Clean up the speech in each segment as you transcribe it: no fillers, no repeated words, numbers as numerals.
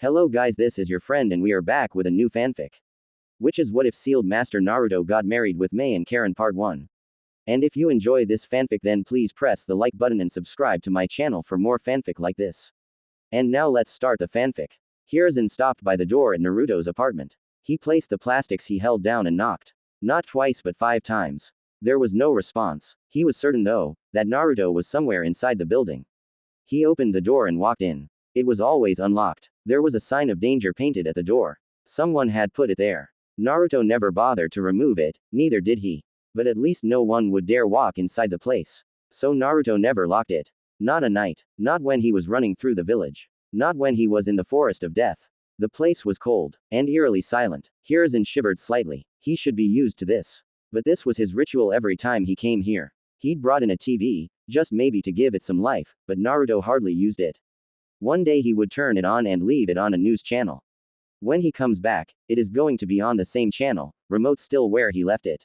Hello guys, this is your friend and we are back with a new fanfic. Which is what if Sealed Master Naruto got married with Mei and Karin part 1. And if you enjoy this fanfic then please press the like button and subscribe to my channel for more fanfic like this. And now let's start the fanfic. Hiruzen stopped by the door at Naruto's apartment. He placed the plastics he held down and knocked. Not twice but 5 times. There was no response. He was certain though, that Naruto was somewhere inside the building. He opened the door and walked in. It was always unlocked. There was a sign of danger painted at the door. Someone had put it there. Naruto never bothered to remove it, neither did he. But at least no one would dare walk inside the place. So Naruto never locked it. Not a night. Not when he was running through the village. Not when he was in the forest of death. The place was cold, and eerily silent. Hiruzen shivered slightly. He should be used to this. But this was his ritual every time he came here. He'd brought in a TV, just maybe to give it some life, but Naruto hardly used it. One day he would turn it on and leave it on a news channel. When he comes back, it is going to be on the same channel, remote still where he left it.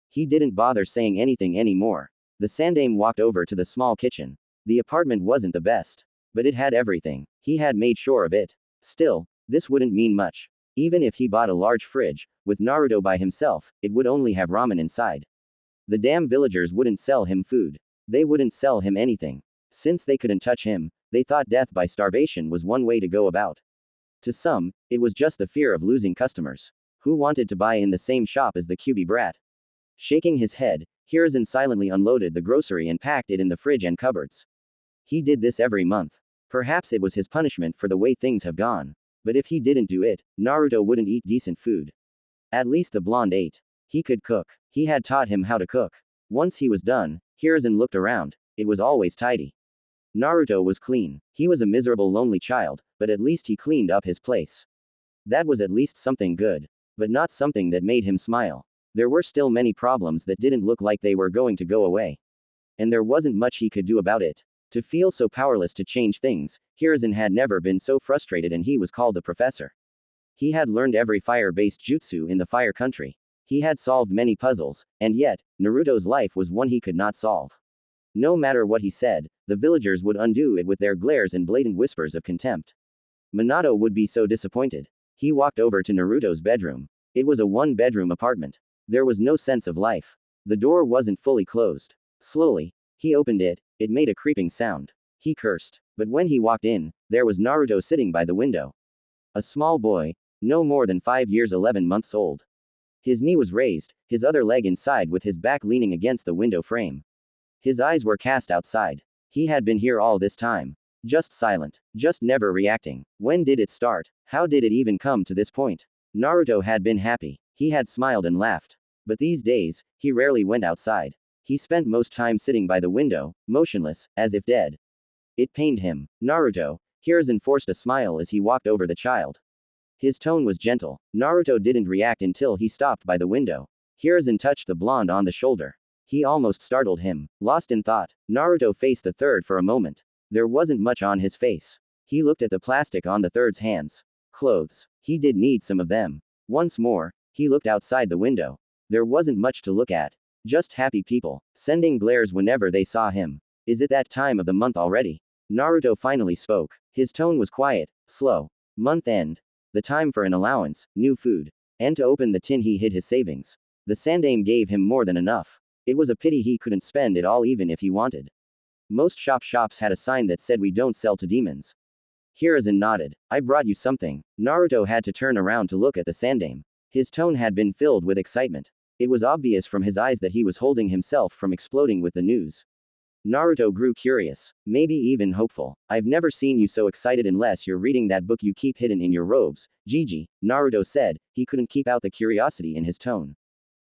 He didn't bother saying anything anymore. The Sandaime walked over to the small kitchen. The apartment wasn't the best. But it had everything. He had made sure of it. Still, this wouldn't mean much. Even if he bought a large fridge, with Naruto by himself, it would only have ramen inside. The damn villagers wouldn't sell him food. They wouldn't sell him anything. Since they couldn't touch him, they thought death by starvation was one way to go about. To some, it was just the fear of losing customers. Who wanted to buy in the same shop as the QB brat? Shaking his head, Hiruzen silently unloaded the grocery and packed it in the fridge and cupboards. He did this every month. Perhaps it was his punishment for the way things have gone. But if he didn't do it, Naruto wouldn't eat decent food. At least the blonde ate. He could cook. He had taught him how to cook. Once he was done, Hiruzen looked around. It was always tidy. Naruto was clean. He was a miserable lonely child, but at least he cleaned up his place. That was at least something good. But not something that made him smile. There were still many problems that didn't look like they were going to go away. And there wasn't much he could do about it. To feel so powerless to change things, Hiruzen had never been so frustrated and he was called the professor. He had learned every fire-based jutsu in the fire country. He had solved many puzzles, and yet, Naruto's life was one he could not solve. No matter what he said, the villagers would undo it with their glares and blatant whispers of contempt. Minato would be so disappointed. He walked over to Naruto's bedroom. It was a one-bedroom apartment. There was no sense of life. The door wasn't fully closed. Slowly, he opened it. It made a creeping sound. He cursed. But when he walked in, there was Naruto sitting by the window. A small boy, no more than 5 years 11 months old. His knee was raised, his other leg inside with his back leaning against the window frame. His eyes were cast outside. He had been here all this time. Just silent. Just never reacting. When did it start? How did it even come to this point? Naruto had been happy. He had smiled and laughed. But these days, he rarely went outside. He spent most time sitting by the window, motionless, as if dead. It pained him. Naruto. Hiruzen forced a smile as he walked over the child. His tone was gentle. Naruto didn't react until he stopped by the window. Hiruzen touched the blonde on the shoulder. He almost startled him. Lost in thought, Naruto faced the third for a moment. There wasn't much on his face. He looked at the plastic on the third's hands. Clothes. He did need some of them. Once more, he looked outside the window. There wasn't much to look at. Just happy people, sending glares whenever they saw him. Is it that time of the month already? Naruto finally spoke. His tone was quiet, slow. Month end. The time for an allowance, new food. And to open the tin he hid his savings. The Sandaime gave him more than enough. It was a pity he couldn't spend it all even if he wanted. Most shops had a sign that said we don't sell to demons. Hiruzen nodded. I brought you something. Naruto had to turn around to look at the Sandaime. His tone had been filled with excitement. It was obvious from his eyes that he was holding himself from exploding with the news. Naruto grew curious, maybe even hopeful. I've never seen you so excited unless you're reading that book you keep hidden in your robes, Gigi, Naruto said. He couldn't keep out the curiosity in his tone.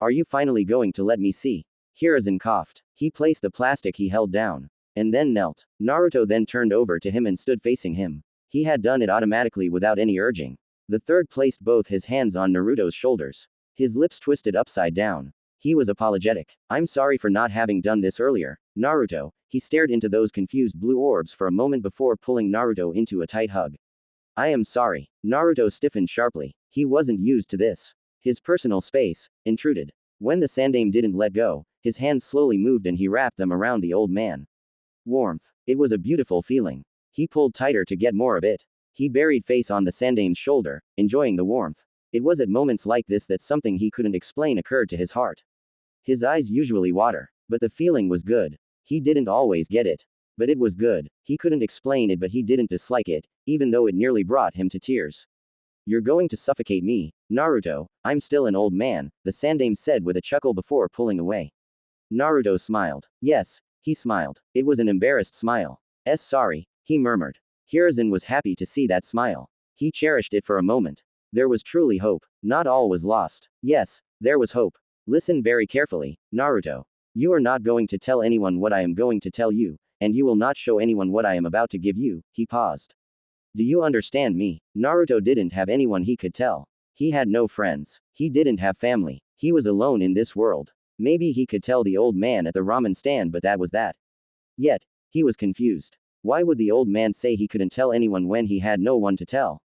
Are you finally going to let me see? Hiruzen coughed. He placed the plastic he held down. And then knelt. Naruto then turned over to him and stood facing him. He had done it automatically without any urging. The third placed both his hands on Naruto's shoulders. His lips twisted upside down. He was apologetic. I'm sorry for not having done this earlier, Naruto. He stared into those confused blue orbs for a moment before pulling Naruto into a tight hug. I am sorry. Naruto stiffened sharply. He wasn't used to this. His personal space intruded. When the Sandaime didn't let go, his hands slowly moved and he wrapped them around the old man. Warmth. It was a beautiful feeling. He pulled tighter to get more of it. He buried face on the Sandame's shoulder, enjoying the warmth. It was at moments like this that something he couldn't explain occurred to his heart. His eyes usually water, but the feeling was good. He didn't always get it. But it was good. He couldn't explain it, but he didn't dislike it, even though it nearly brought him to tears. You're going to suffocate me, Naruto. I'm still an old man, the Sandame said with a chuckle before pulling away. Naruto smiled. Yes, he smiled. It was an embarrassed smile. Sorry, he murmured. Hiruzen was happy to see that smile. He cherished it for a moment. There was truly hope. Not all was lost. Yes, there was hope. Listen very carefully, Naruto. You are not going to tell anyone what I am going to tell you, and you will not show anyone what I am about to give you. He paused. Do you understand me? Naruto didn't have anyone he could tell. He had no friends. He didn't have family. He was alone in this world. Maybe he could tell the old man at the ramen stand, but that was that. Yet, he was confused. Why would the old man say he couldn't tell anyone when he had no one to tell?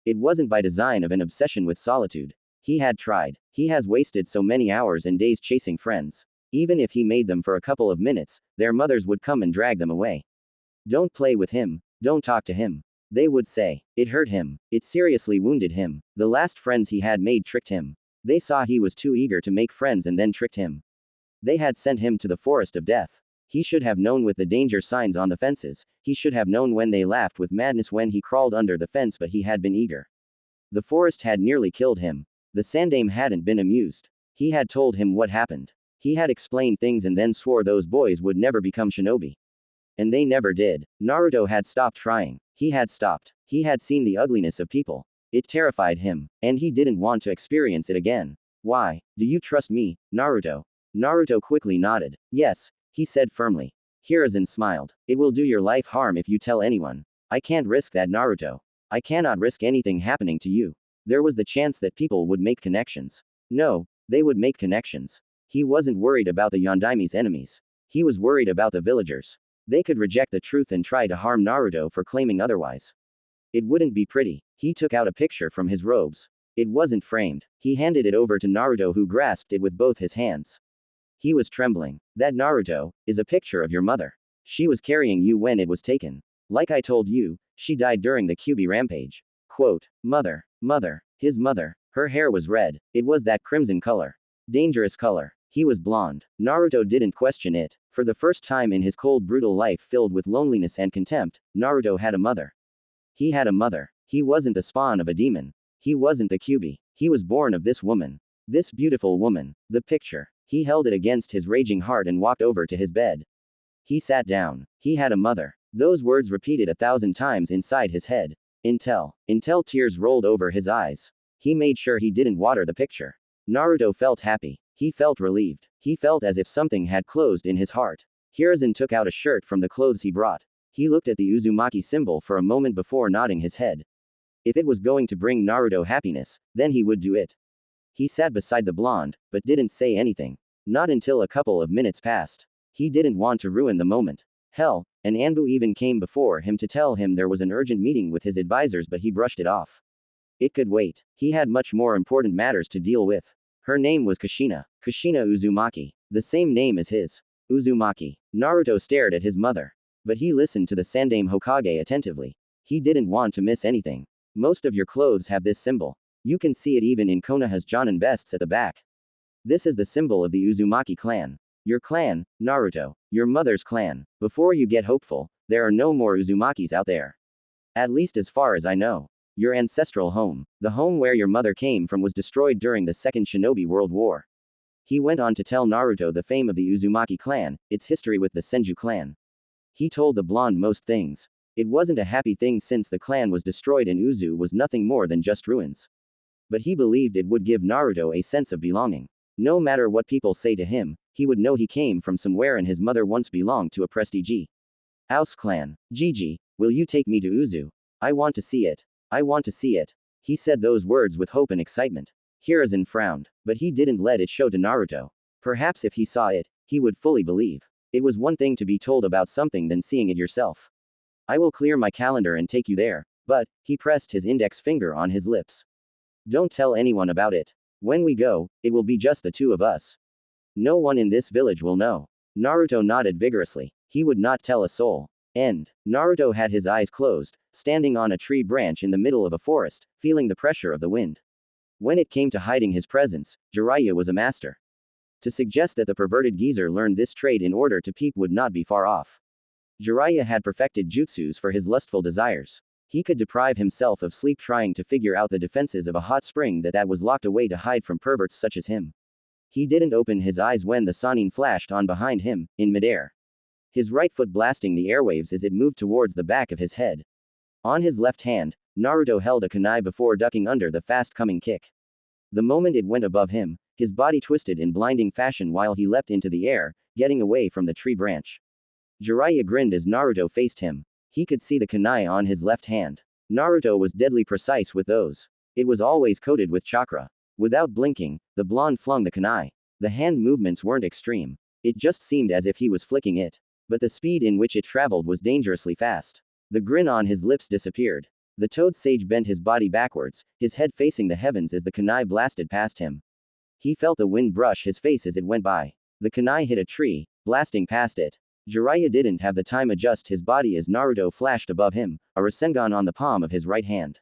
It wasn't by design of an obsession with solitude. He had tried. He has wasted so many hours and days chasing friends. Even if he made them for a couple of minutes, their mothers would come and drag them away. Don't play with him. Don't talk to him. They would say. It hurt him. It seriously wounded him. The last friends he had made tricked him. They saw he was too eager to make friends and then tricked him. They had sent him to the forest of death. He should have known with the danger signs on the fences. He should have known when they laughed with madness when he crawled under the fence, but he had been eager. The forest had nearly killed him. The Sandame hadn't been amused. He had told him what happened. He had explained things and then swore those boys would never become shinobi. And they never did. Naruto had stopped trying. He had stopped. He had seen the ugliness of people. It terrified him, and he didn't want to experience it again. Why? Do you trust me, Naruto? Naruto quickly nodded. Yes, he said firmly. Hiruzen smiled. It will do your life harm if you tell anyone. I can't risk that, Naruto. I cannot risk anything happening to you. There was the chance that people would make connections. No, they would make connections. He wasn't worried about the Yondaime's enemies. He was worried about the villagers. They could reject the truth and try to harm Naruto for claiming otherwise. It wouldn't be pretty. He took out a picture from his robes. It wasn't framed. He handed it over to Naruto, who grasped it with both his hands. He was trembling. That, Naruto, is a picture of your mother. She was carrying you when it was taken. Like I told you, she died during the Kyuubi rampage. Quote, mother, his mother. Her hair was red. It was that crimson color. Dangerous color. He was blonde. Naruto didn't question it. For the first time in his cold, brutal life filled with loneliness and contempt, Naruto had a mother. He had a mother. He wasn't the spawn of a demon. He wasn't the Kyuubi. He was born of this woman. This beautiful woman. The picture. He held it against his raging heart and walked over to his bed. He sat down. He had a mother. Those words repeated 1,000 times inside his head. Until tears rolled over his eyes. He made sure he didn't water the picture. Naruto felt happy. He felt relieved. He felt as if something had closed in his heart. Hiruzen took out a shirt from the clothes he brought. He looked at the Uzumaki symbol for a moment before nodding his head. If it was going to bring Naruto happiness, then he would do it. He sat beside the blonde, but didn't say anything. Not until a couple of minutes passed. He didn't want to ruin the moment. Hell, and Anbu even came before him to tell him there was an urgent meeting with his advisors, but he brushed it off. It could wait. He had much more important matters to deal with. Her name was Kushina Uzumaki. The same name as his. Uzumaki. Naruto stared at his mother. But he listened to the Sandame Hokage attentively. He didn't want to miss anything. Most of your clothes have this symbol. You can see it even in Konoha's Jonin vests at the back. This is the symbol of the Uzumaki clan. Your clan, Naruto. Your mother's clan. Before you get hopeful, there are no more Uzumakis out there. At least as far as I know. Your ancestral home, the home where your mother came from, was destroyed during the Second Shinobi World War. He went on to tell Naruto the fame of the Uzumaki clan, its history with the Senju clan. He told the blonde most things. It wasn't a happy thing since the clan was destroyed and Uzu was nothing more than just ruins. But he believed it would give Naruto a sense of belonging. No matter what people say to him, he would know he came from somewhere and his mother once belonged to a prestige house clan. Gigi, will you take me to Uzu? I want to see it. I want to see it. He said those words with hope and excitement. Hiruzen frowned, but he didn't let it show to Naruto. Perhaps if he saw it, he would fully believe. It was one thing to be told about something than seeing it yourself. I will clear my calendar and take you there, but, he pressed his index finger on his lips. Don't tell anyone about it. When we go, it will be just the two of us. No one in this village will know. Naruto nodded vigorously. He would not tell a soul. Naruto had his eyes closed, standing on a tree branch in the middle of a forest, feeling the pressure of the wind. When it came to hiding his presence, Jiraiya was a master. To suggest that the perverted geezer learned this trait in order to peep would not be far off. Jiraiya had perfected jutsus for his lustful desires. He could deprive himself of sleep trying to figure out the defenses of a hot spring that was locked away to hide from perverts such as him. He didn't open his eyes when the Sannin flashed on behind him, in midair. His right foot blasting the airwaves as it moved towards the back of his head. On his left hand, Naruto held a kunai before ducking under the fast-coming kick. The moment it went above him, his body twisted in blinding fashion while he leapt into the air, getting away from the tree branch. Jiraiya grinned as Naruto faced him. He could see the kunai on his left hand. Naruto was deadly precise with those. It was always coated with chakra. Without blinking, the blonde flung the kunai. The hand movements weren't extreme. It just seemed as if he was flicking it. But the speed in which it traveled was dangerously fast. The grin on his lips disappeared. The toad sage bent his body backwards, his head facing the heavens as the kunai blasted past him. He felt the wind brush his face as it went by. The kunai hit a tree, blasting past it. Jiraiya didn't have the time adjust his body as Naruto flashed above him, a Rasengan on the palm of his right hand.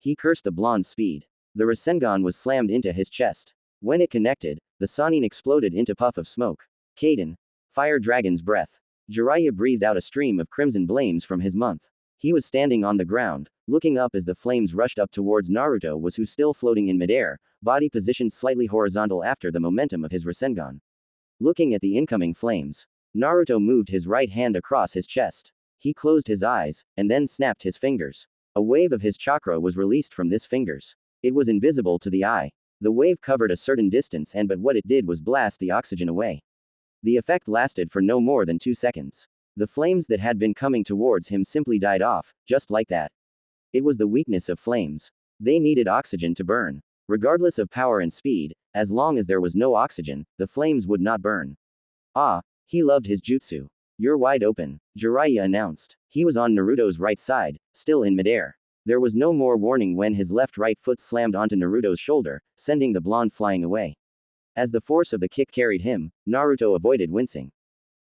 He cursed the blonde's speed. The Rasengan was slammed into his chest. When it connected, the Sannin exploded into puff of smoke. Kaden. Fire dragon's breath. Jiraiya breathed out a stream of crimson flames from his mouth. He was standing on the ground, looking up as the flames rushed up towards Naruto who still floating in midair, body positioned slightly horizontal after the momentum of his Rasengan. Looking at the incoming flames, Naruto moved his right hand across his chest. He closed his eyes, and then snapped his fingers. A wave of his chakra was released from his fingers. It was invisible to the eye. The wave covered a certain distance but what it did was blast the oxygen away. The effect lasted for no more than 2 seconds. The flames that had been coming towards him simply died off, just like that. It was the weakness of flames. They needed oxygen to burn. Regardless of power and speed, as long as there was no oxygen, the flames would not burn. Ah, he loved his jutsu. You're wide open, Jiraiya announced. He was on Naruto's right side, still in midair. There was no more warning when his right foot slammed onto Naruto's shoulder, sending the blonde flying away. As the force of the kick carried him, Naruto avoided wincing.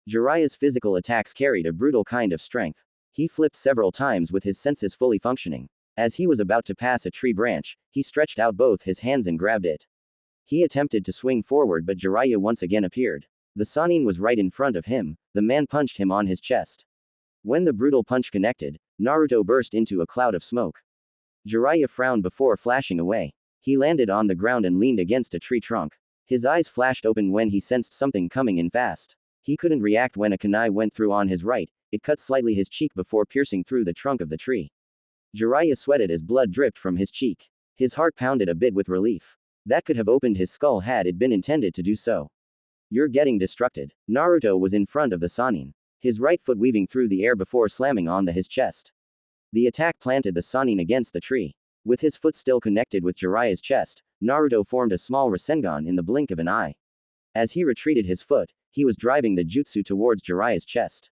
Jiraiya's physical attacks carried a brutal kind of strength. He flipped several times with his senses fully functioning. As he was about to pass a tree branch, he stretched out both his hands and grabbed it. He attempted to swing forward but Jiraiya once again appeared. The Sannin was right in front of him, the man punched him on his chest. When the brutal punch connected, Naruto burst into a cloud of smoke. Jiraiya frowned before flashing away. He landed on the ground and leaned against a tree trunk. His eyes flashed open when he sensed something coming in fast. He couldn't react when a kunai went through on his right, it cut slightly his cheek before piercing through the trunk of the tree. Jiraiya sweated as blood dripped from his cheek. His heart pounded a bit with relief. That could have opened his skull had it been intended to do so. You're getting destructed. Naruto was in front of the Sannin. His right foot weaving through the air before slamming on his chest. The attack planted the Sannin against the tree. With his foot still connected with Jiraiya's chest, Naruto formed a small Rasengan in the blink of an eye. As he retreated his foot, he was driving the jutsu towards Jiraiya's chest.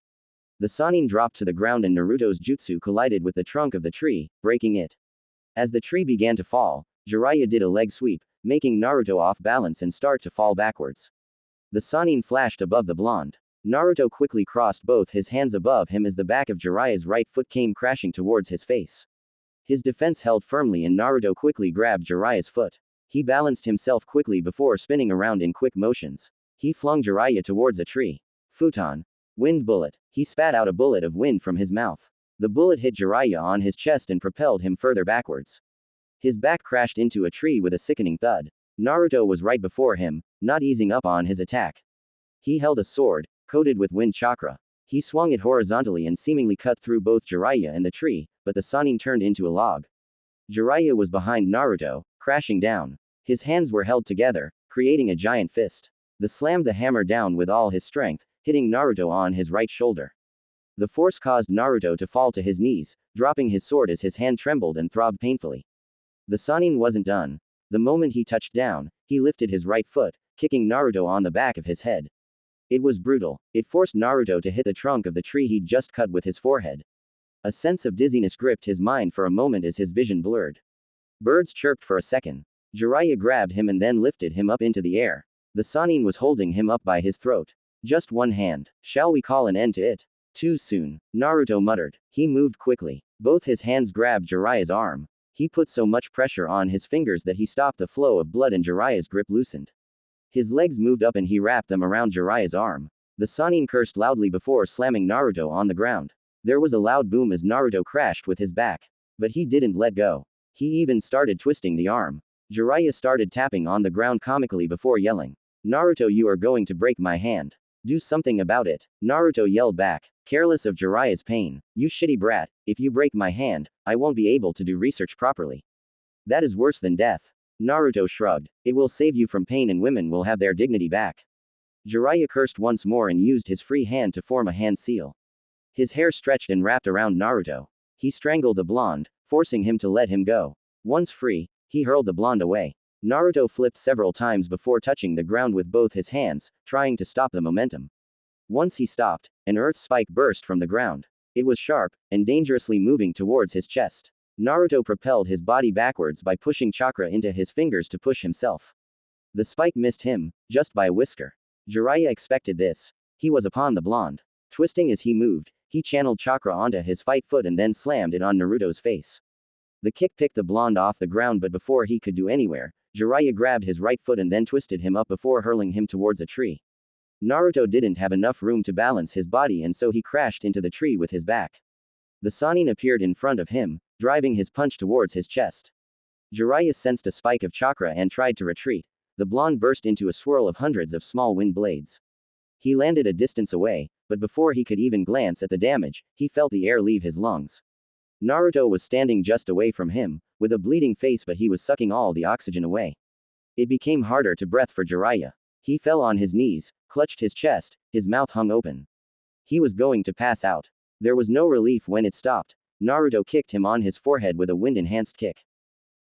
The Sannin dropped to the ground and Naruto's jutsu collided with the trunk of the tree, breaking it. As the tree began to fall, Jiraiya did a leg sweep, making Naruto off balance and start to fall backwards. The Sannin flashed above the blonde. Naruto quickly crossed both his hands above him as the back of Jiraiya's right foot came crashing towards his face. His defense held firmly and Naruto quickly grabbed Jiraiya's foot. He balanced himself quickly before spinning around in quick motions. He flung Jiraiya towards a tree. Futon. Wind bullet. He spat out a bullet of wind from his mouth. The bullet hit Jiraiya on his chest and propelled him further backwards. His back crashed into a tree with a sickening thud. Naruto was right before him, not easing up on his attack. He held a sword, coated with wind chakra. He swung it horizontally and seemingly cut through both Jiraiya and the tree, but the Sannin turned into a log. Jiraiya was behind Naruto, crashing down. His hands were held together, creating a giant fist. The slammed the hammer down with all his strength, hitting Naruto on his right shoulder. The force caused Naruto to fall to his knees, dropping his sword as his hand trembled and throbbed painfully. The Sannin wasn't done. The moment he touched down, he lifted his right foot, kicking Naruto on the back of his head. It was brutal. It forced Naruto to hit the trunk of the tree he'd just cut with his forehead. A sense of dizziness gripped his mind for a moment as his vision blurred. Birds chirped for a second. Jiraiya grabbed him and then lifted him up into the air. The Sannin was holding him up by his throat. Just one hand. Shall we call an end to it? Too soon, Naruto muttered. He moved quickly. Both his hands grabbed Jiraiya's arm. He put so much pressure on his fingers that he stopped the flow of blood and Jiraiya's grip loosened. His legs moved up and he wrapped them around Jiraiya's arm. The Sannin cursed loudly before slamming Naruto on the ground. There was a loud boom as Naruto crashed with his back. But he didn't let go. He even started twisting the arm. Jiraiya started tapping on the ground comically before yelling, "Naruto, you are going to break my hand. Do something about it." Naruto yelled back, careless of Jiraiya's pain, "You shitty brat, if you break my hand, I won't be able to do research properly. That is worse than death." Naruto shrugged, "It will save you from pain and women will have their dignity back." Jiraiya cursed once more and used his free hand to form a hand seal. His hair stretched and wrapped around Naruto. He strangled the blonde, forcing him to let him go. Once free, he hurled the blonde away. Naruto flipped several times before touching the ground with both his hands, trying to stop the momentum. Once he stopped, an earth spike burst from the ground. It was sharp, and dangerously moving towards his chest. Naruto propelled his body backwards by pushing chakra into his fingers to push himself. The spike missed him, just by a whisker. Jiraiya expected this. He was upon the blonde. Twisting as he moved, he channeled chakra onto his fight foot and then slammed it on Naruto's face. The kick picked the blonde off the ground, but before he could do anywhere, Jiraiya grabbed his right foot and then twisted him up before hurling him towards a tree. Naruto didn't have enough room to balance his body and so he crashed into the tree with his back. The Sannin appeared in front of him, driving his punch towards his chest. Jiraiya sensed a spike of chakra and tried to retreat. The blonde burst into a swirl of hundreds of small wind blades. He landed a distance away, but before he could even glance at the damage, he felt the air leave his lungs. Naruto was standing just away from him, with a bleeding face, but he was sucking all the oxygen away. It became harder to breathe for Jiraiya. He fell on his knees, clutched his chest, his mouth hung open. He was going to pass out. There was no relief when it stopped. Naruto kicked him on his forehead with a wind-enhanced kick.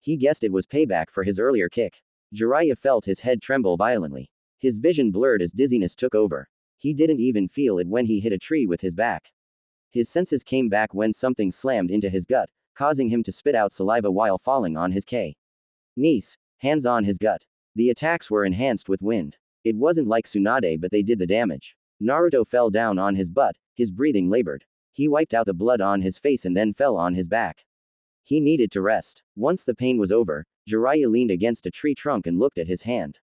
He guessed it was payback for his earlier kick. Jiraiya felt his head tremble violently. His vision blurred as dizziness took over. He didn't even feel it when he hit a tree with his back. His senses came back when something slammed into his gut, causing him to spit out saliva while falling on his knees, hands on his gut. The attacks were enhanced with wind. It wasn't like Tsunade, but they did the damage. Naruto fell down on his butt, his breathing labored. He wiped out the blood on his face and then fell on his back. He needed to rest. Once the pain was over, Jiraiya leaned against a tree trunk and looked at his hand.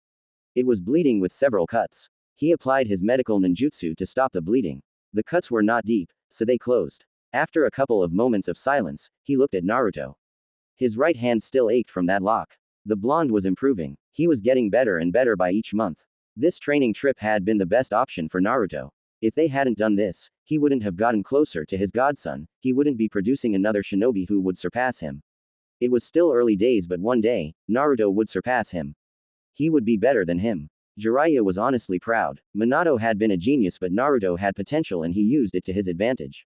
It was bleeding with several cuts. He applied his medical ninjutsu to stop the bleeding. The cuts were not deep, so they closed. After a couple of moments of silence, he looked at Naruto. His right hand still ached from that lock. The blonde was improving. He was getting better and better by each month. This training trip had been the best option for Naruto. If they hadn't done this, he wouldn't have gotten closer to his godson, he wouldn't be producing another shinobi who would surpass him. It was still early days, but one day, Naruto would surpass him. He would be better than him. Jiraiya was honestly proud. Minato had been a genius, but Naruto had potential and he used it to his advantage.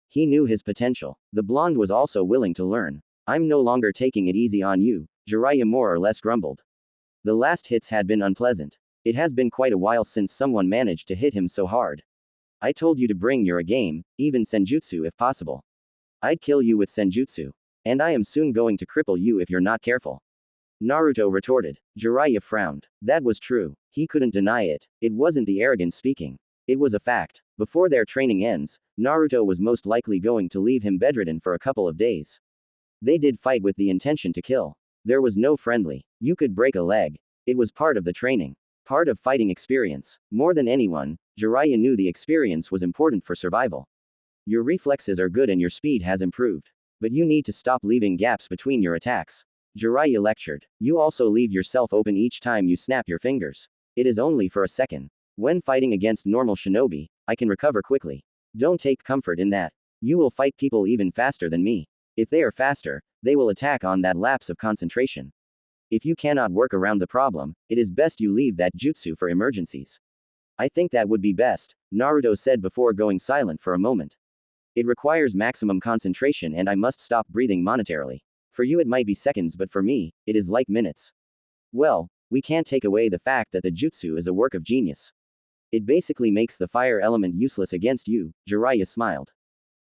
He knew his potential. The blonde was also willing to learn. "I'm no longer taking it easy on you," Jiraiya more or less grumbled. The last hits had been unpleasant. It has been quite a while since someone managed to hit him so hard. "I told you to bring your A game, even senjutsu if possible. I'd kill you with senjutsu. And I am soon going to cripple you if you're not careful," Naruto retorted. Jiraiya frowned. That was true. He couldn't deny it. It wasn't the arrogance speaking. It was a fact. Before their training ends, Naruto was most likely going to leave him bedridden for a couple of days. They did fight with the intention to kill. There was no friendly. You could break a leg. It was part of the training. Part of fighting experience. More than anyone, Jiraiya knew the experience was important for survival. Your reflexes are good and your speed has improved. But you need to stop leaving gaps between your attacks. Jiraiya lectured. You also leave yourself open each time you snap your fingers. It is only for a second. When fighting against normal shinobi, I can recover quickly. Don't take comfort in that. You will fight people even faster than me. If they are faster, they will attack on that lapse of concentration. If you cannot work around the problem, it is best you leave that jutsu for emergencies. I think that would be best, Naruto said before going silent for a moment. It requires maximum concentration and I must stop breathing monetarily. For you it might be seconds, but for me, it is like minutes. Well, we can't take away the fact that the jutsu is a work of genius. It basically makes the fire element useless against you, Jiraiya smiled.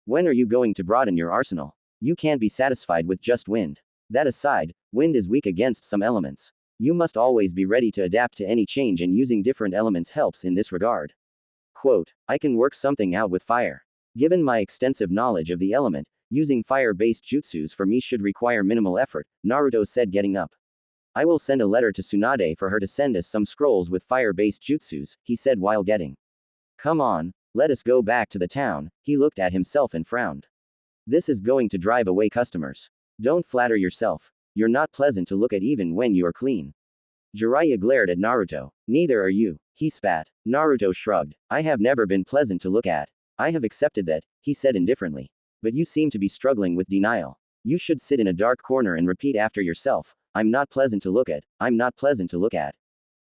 When are you going to broaden your arsenal? You can't be satisfied with just wind. That aside, wind is weak against some elements. You must always be ready to adapt to any change, and using different elements helps in this regard. Quote, I can work something out with fire. Given my extensive knowledge of the element, Using fire-based jutsus for me should require minimal effort, Naruto said, getting up. I will send a letter to Tsunade for her to send us some scrolls with fire-based jutsus, he said while getting. Come on, let us go back to the town. He looked at himself and frowned. This is going to drive away customers. Don't flatter yourself. You're not pleasant to look at even when you are clean. Jiraiya glared at Naruto. Neither are you. He spat. Naruto shrugged. I have never been pleasant to look at. I have accepted that, he said indifferently. But you seem to be struggling with denial. You should sit in a dark corner and repeat after yourself. I'm not pleasant to look at. I'm not pleasant to look at.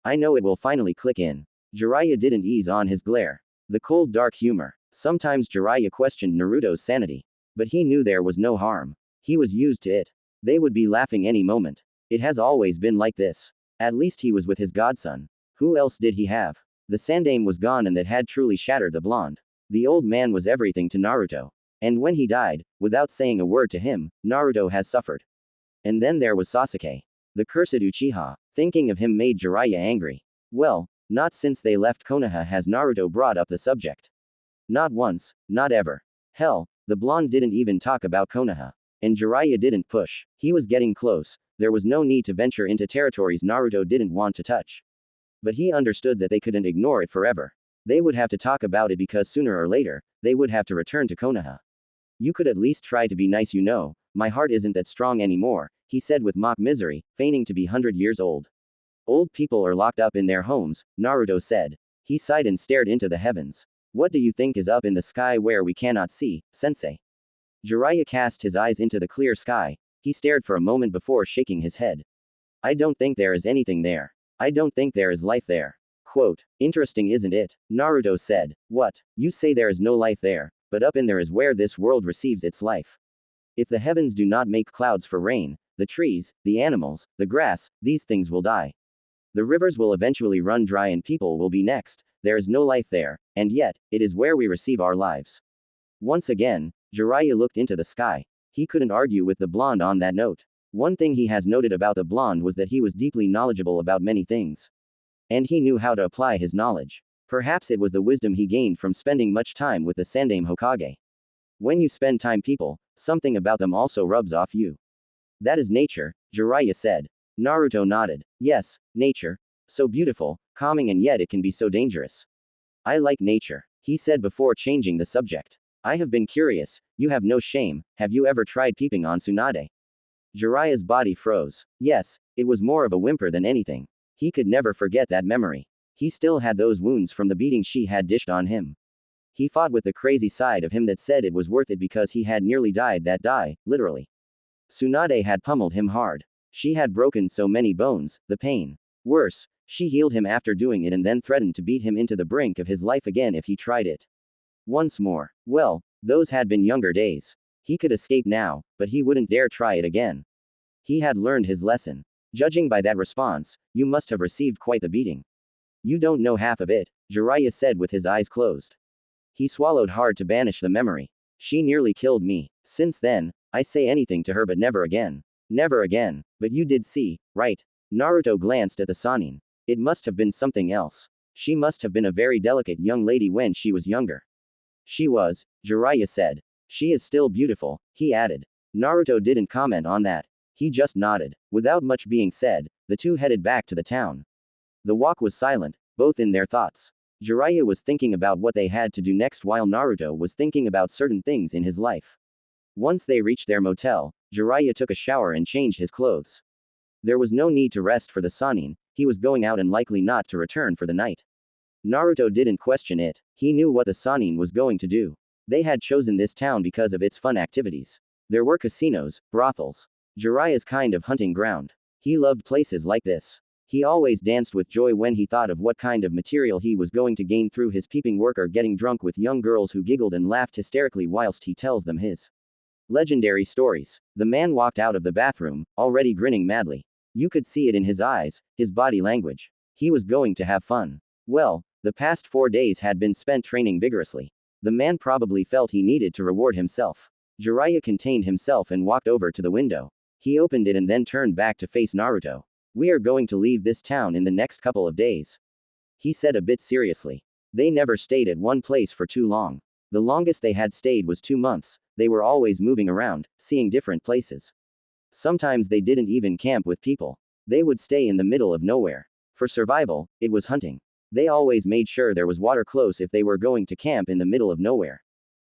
I know it will finally click in. Jiraiya didn't ease on his glare. The cold dark humor. Sometimes Jiraiya questioned Naruto's sanity. But he knew there was no harm. He was used to it. They would be laughing any moment. It has always been like this. At least he was with his godson. Who else did he have? The Sandaime was gone and that had truly shattered the blonde. The old man was everything to Naruto. And when he died, without saying a word to him, Naruto has suffered. And then there was Sasuke. The cursed Uchiha. Thinking of him made Jiraiya angry. Well, not since they left Konoha has Naruto brought up the subject. Not once, not ever. Hell, the blonde didn't even talk about Konoha. And Jiraiya didn't push. He was getting close. There was no need to venture into territories Naruto didn't want to touch. But he understood that they couldn't ignore it forever. They would have to talk about it because sooner or later, they would have to return to Konoha. You could at least try to be nice, you know. My heart isn't that strong anymore, he said with mock misery, feigning to be 100 years old. Old people are locked up in their homes, Naruto said. He sighed and stared into the heavens. What do you think is up in the sky where we cannot see, sensei? Jiraiya cast his eyes into the clear sky. He stared for a moment before shaking his head. I don't think there is anything there. I don't think there is life there. Quote, interesting isn't it? Naruto said. What? You say there is no life there, but up in there is where this world receives its life. If the heavens do not make clouds for rain, the trees, the animals, the grass, these things will die. The rivers will eventually run dry and people will be next. There is no life there, and yet, it is where we receive our lives. Once again, Jiraiya looked into the sky. He couldn't argue with the blonde on that note. One thing he has noted about the blonde was that he was deeply knowledgeable about many things. And he knew how to apply his knowledge. Perhaps it was the wisdom he gained from spending much time with the Sandaime Hokage. When you spend time people, something about them also rubs off you. That is nature, Jiraiya said. Naruto nodded. Yes, nature. So beautiful, calming, and yet it can be so dangerous. I like nature, he said before changing the subject. I have been curious, you have no shame, have you ever tried peeping on Tsunade? Jiraiya's body froze. Yes, it was more of a whimper than anything. He could never forget that memory. He still had those wounds from the beating she had dished on him. He fought with the crazy side of him that said it was worth it because he had nearly died that day, literally. Tsunade had pummeled him hard. She had broken so many bones, the pain. Worse, she healed him after doing it and then threatened to beat him into the brink of his life again if he tried it. Once more. Well, those had been younger days. He could escape now, but he wouldn't dare try it again. He had learned his lesson. Judging by that response, you must have received quite the beating. You don't know half of it, Jiraiya said with his eyes closed. He swallowed hard to banish the memory. She nearly killed me. Since then, I say anything to her but never again. Never again. But you did see, right? Naruto glanced at the Sannin. It must have been something else. She must have been a very delicate young lady when she was younger. She was, Jiraiya said. She is still beautiful, he added. Naruto didn't comment on that. He just nodded. Without much being said, the two headed back to the town. The walk was silent, both in their thoughts. Jiraiya was thinking about what they had to do next while Naruto was thinking about certain things in his life. Once they reached their motel, Jiraiya took a shower and changed his clothes. There was no need to rest for the Sannin, he was going out and likely not to return for the night. Naruto didn't question it, he knew what the Sannin was going to do. They had chosen this town because of its fun activities. There were casinos, brothels. Jiraiya's kind of hunting ground. He loved places like this. He always danced with joy when he thought of what kind of material he was going to gain through his peeping work or getting drunk with young girls who giggled and laughed hysterically whilst he tells them his legendary stories. The man walked out of the bathroom, already grinning madly. You could see it in his eyes, his body language. He was going to have fun. Well, the past 4 days had been spent training vigorously. The man probably felt he needed to reward himself. Jiraiya contained himself and walked over to the window. He opened it and then turned back to face Naruto. We are going to leave this town in the next couple of days. He said a bit seriously. They never stayed at one place for too long. The longest they had stayed was 2 months, they were always moving around, seeing different places. Sometimes they didn't even camp with people. They would stay in the middle of nowhere. For survival, it was hunting. They always made sure there was water close if they were going to camp in the middle of nowhere.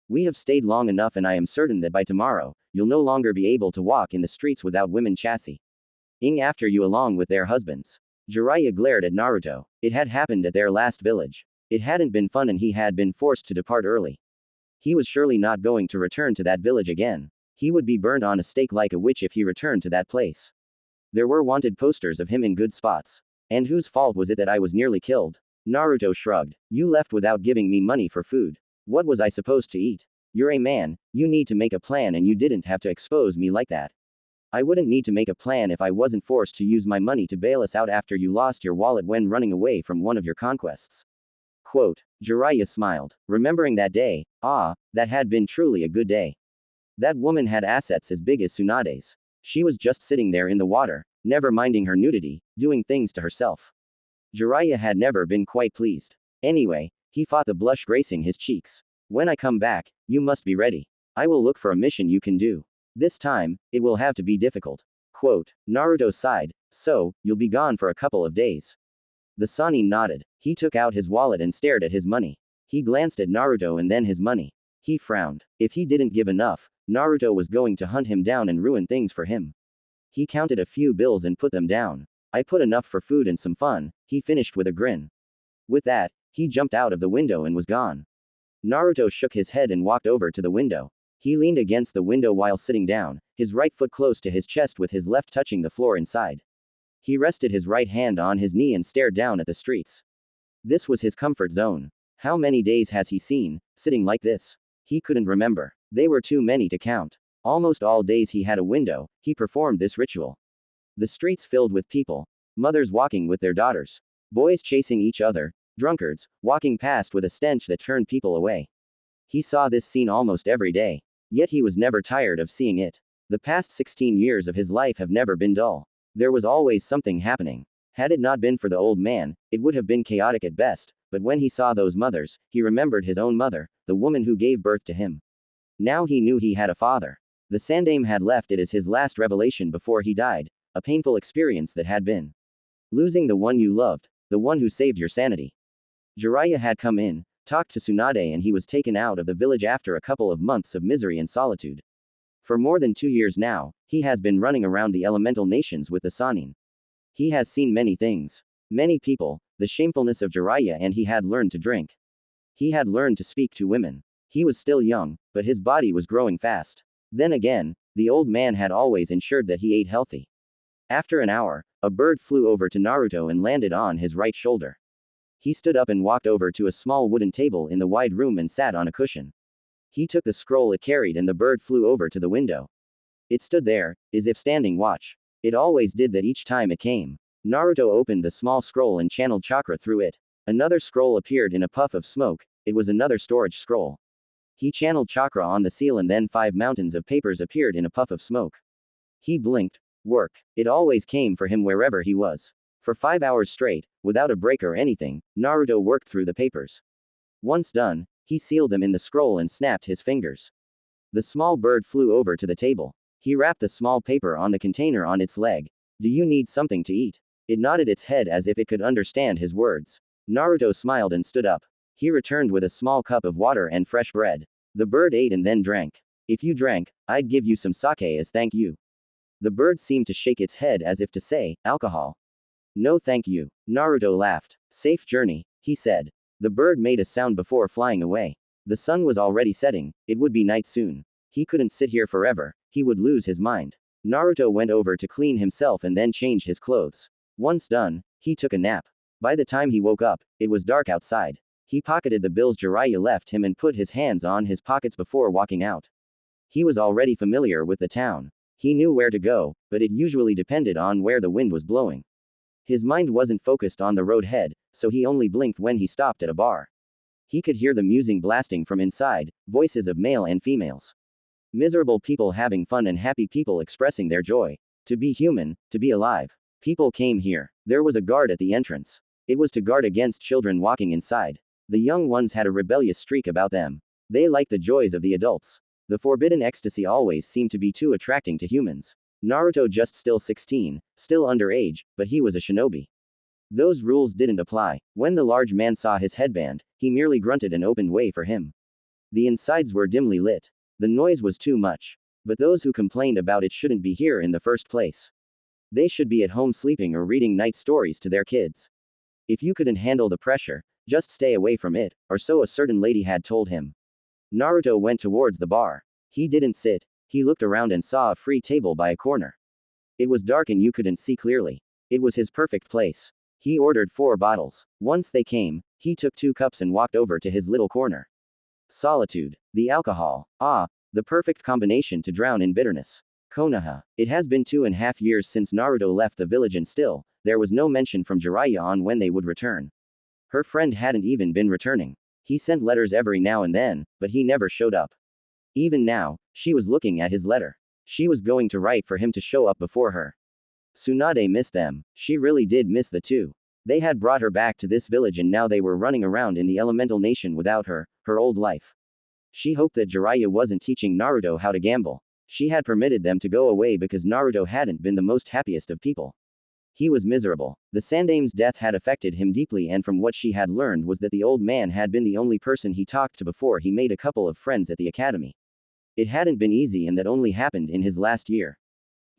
We have stayed long enough and I am certain that by tomorrow, you'll no longer be able to walk in the streets without women chassis ing after you along with their husbands. Jiraiya glared at Naruto. It had happened at their last village. It hadn't been fun and he had been forced to depart early. He was surely not going to return to that village again. He would be burned on a stake like a witch if he returned to that place. There were wanted posters of him in good spots. And whose fault was it that I was nearly killed? Naruto shrugged. You left without giving me money for food. What was I supposed to eat? You're a man, you need to make a plan and you didn't have to expose me like that. I wouldn't need to make a plan if I wasn't forced to use my money to bail us out after you lost your wallet when running away from one of your conquests. Quote. Jiraiya smiled, remembering that day. Ah, that had been truly a good day. That woman had assets as big as Tsunade's. She was just sitting there in the water, never minding her nudity, doing things to herself. Jiraiya had never been quite pleased. Anyway, he fought the blush gracing his cheeks. When I come back, you must be ready. I will look for a mission you can do. This time, it will have to be difficult. Quote. Naruto sighed. So, you'll be gone for a couple of days. The Sannin nodded. He took out his wallet and stared at his money. He glanced at Naruto and then his money. He frowned. If he didn't give enough, Naruto was going to hunt him down and ruin things for him. He counted a few bills and put them down. I put enough for food and some fun, he finished with a grin. With that, he jumped out of the window and was gone. Naruto shook his head and walked over to the window. He leaned against the window while sitting down, his right foot close to his chest with his left touching the floor inside. He rested his right hand on his knee and stared down at the streets. This was his comfort zone. How many days has he seen, sitting like this? He couldn't remember. They were too many to count. Almost all days he had a window, he performed this ritual. The streets filled with people. Mothers walking with their daughters. Boys chasing each other. Drunkards, walking past with a stench that turned people away. He saw this scene almost every day. Yet he was never tired of seeing it. The past 16 years of his life have never been dull. There was always something happening. Had it not been for the old man, it would have been chaotic at best, but when he saw those mothers, he remembered his own mother, the woman who gave birth to him. Now he knew he had a father. The Sandaime had left it as his last revelation before he died, a painful experience that had been losing the one you loved, the one who saved your sanity. Jiraiya had come in, talked to Tsunade and he was taken out of the village after a couple of months of misery and solitude. For more than 2 years now, he has been running around the elemental nations with the Sannin. He has seen many things. Many people, the shamefulness of Jiraiya and he had learned to drink. He had learned to speak to women. He was still young, but his body was growing fast. Then again, the old man had always ensured that he ate healthy. After an hour, a bird flew over to Naruto and landed on his right shoulder. He stood up and walked over to a small wooden table in the wide room and sat on a cushion. He took the scroll it carried and the bird flew over to the window. It stood there, as if standing watch. It always did that each time it came. Naruto opened the small scroll and channeled chakra through it. Another scroll appeared in a puff of smoke, it was another storage scroll. He channeled chakra on the seal and then 5 mountains of papers appeared in a puff of smoke. He blinked. Work. It always came for him wherever he was. For 5 hours straight, without a break or anything, Naruto worked through the papers. Once done, he sealed them in the scroll and snapped his fingers. The small bird flew over to the table. He wrapped the small paper on the container on its leg. Do you need something to eat? It nodded its head as if it could understand his words. Naruto smiled and stood up. He returned with a small cup of water and fresh bread. The bird ate and then drank. If you drank, I'd give you some sake as thank you. The bird seemed to shake its head as if to say, alcohol. No thank you. Naruto laughed. Safe journey, he said. The bird made a sound before flying away. The sun was already setting, it would be night soon. He couldn't sit here forever, he would lose his mind. Naruto went over to clean himself and then changed his clothes. Once done, he took a nap. By the time he woke up, it was dark outside. He pocketed the bills Jiraiya left him and put his hands on his pockets before walking out. He was already familiar with the town. He knew where to go, but it usually depended on where the wind was blowing. His mind wasn't focused on the road ahead, so he only blinked when he stopped at a bar. He could hear the music blasting from inside, voices of male and females. Miserable people having fun and happy people expressing their joy. To be human, to be alive. People came here. There was a guard at the entrance. It was to guard against children walking inside. The young ones had a rebellious streak about them. They liked the joys of the adults. The forbidden ecstasy always seemed to be too attracting to humans. Naruto just still 16, still underage, but he was a shinobi. Those rules didn't apply. When the large man saw his headband, he merely grunted and opened way for him. The insides were dimly lit. The noise was too much. But those who complained about it shouldn't be here in the first place. They should be at home sleeping or reading night stories to their kids. If you couldn't handle the pressure, just stay away from it, or so a certain lady had told him. Naruto went towards the bar. He didn't sit. He looked around and saw a free table by a corner. It was dark and you couldn't see clearly. It was his perfect place. He ordered 4 bottles. Once they came, he took 2 cups and walked over to his little corner. Solitude. The alcohol. Ah, the perfect combination to drown in bitterness. Konoha. It has been 2.5 years since Naruto left the village and still, there was no mention from Jiraiya on when they would return. Her friend hadn't even been returning. He sent letters every now and then, but he never showed up. Even now, she was looking at his letter. She was going to write for him to show up before her. Tsunade missed them. She really did miss the two. They had brought her back to this village and now they were running around in the elemental nation without her, her old life. She hoped that Jiraiya wasn't teaching Naruto how to gamble. She had permitted them to go away because Naruto hadn't been the most happiest of people. He was miserable. The Sandame's death had affected him deeply and from what she had learned was that the old man had been the only person he talked to before he made a couple of friends at the academy. It hadn't been easy and that only happened in his last year.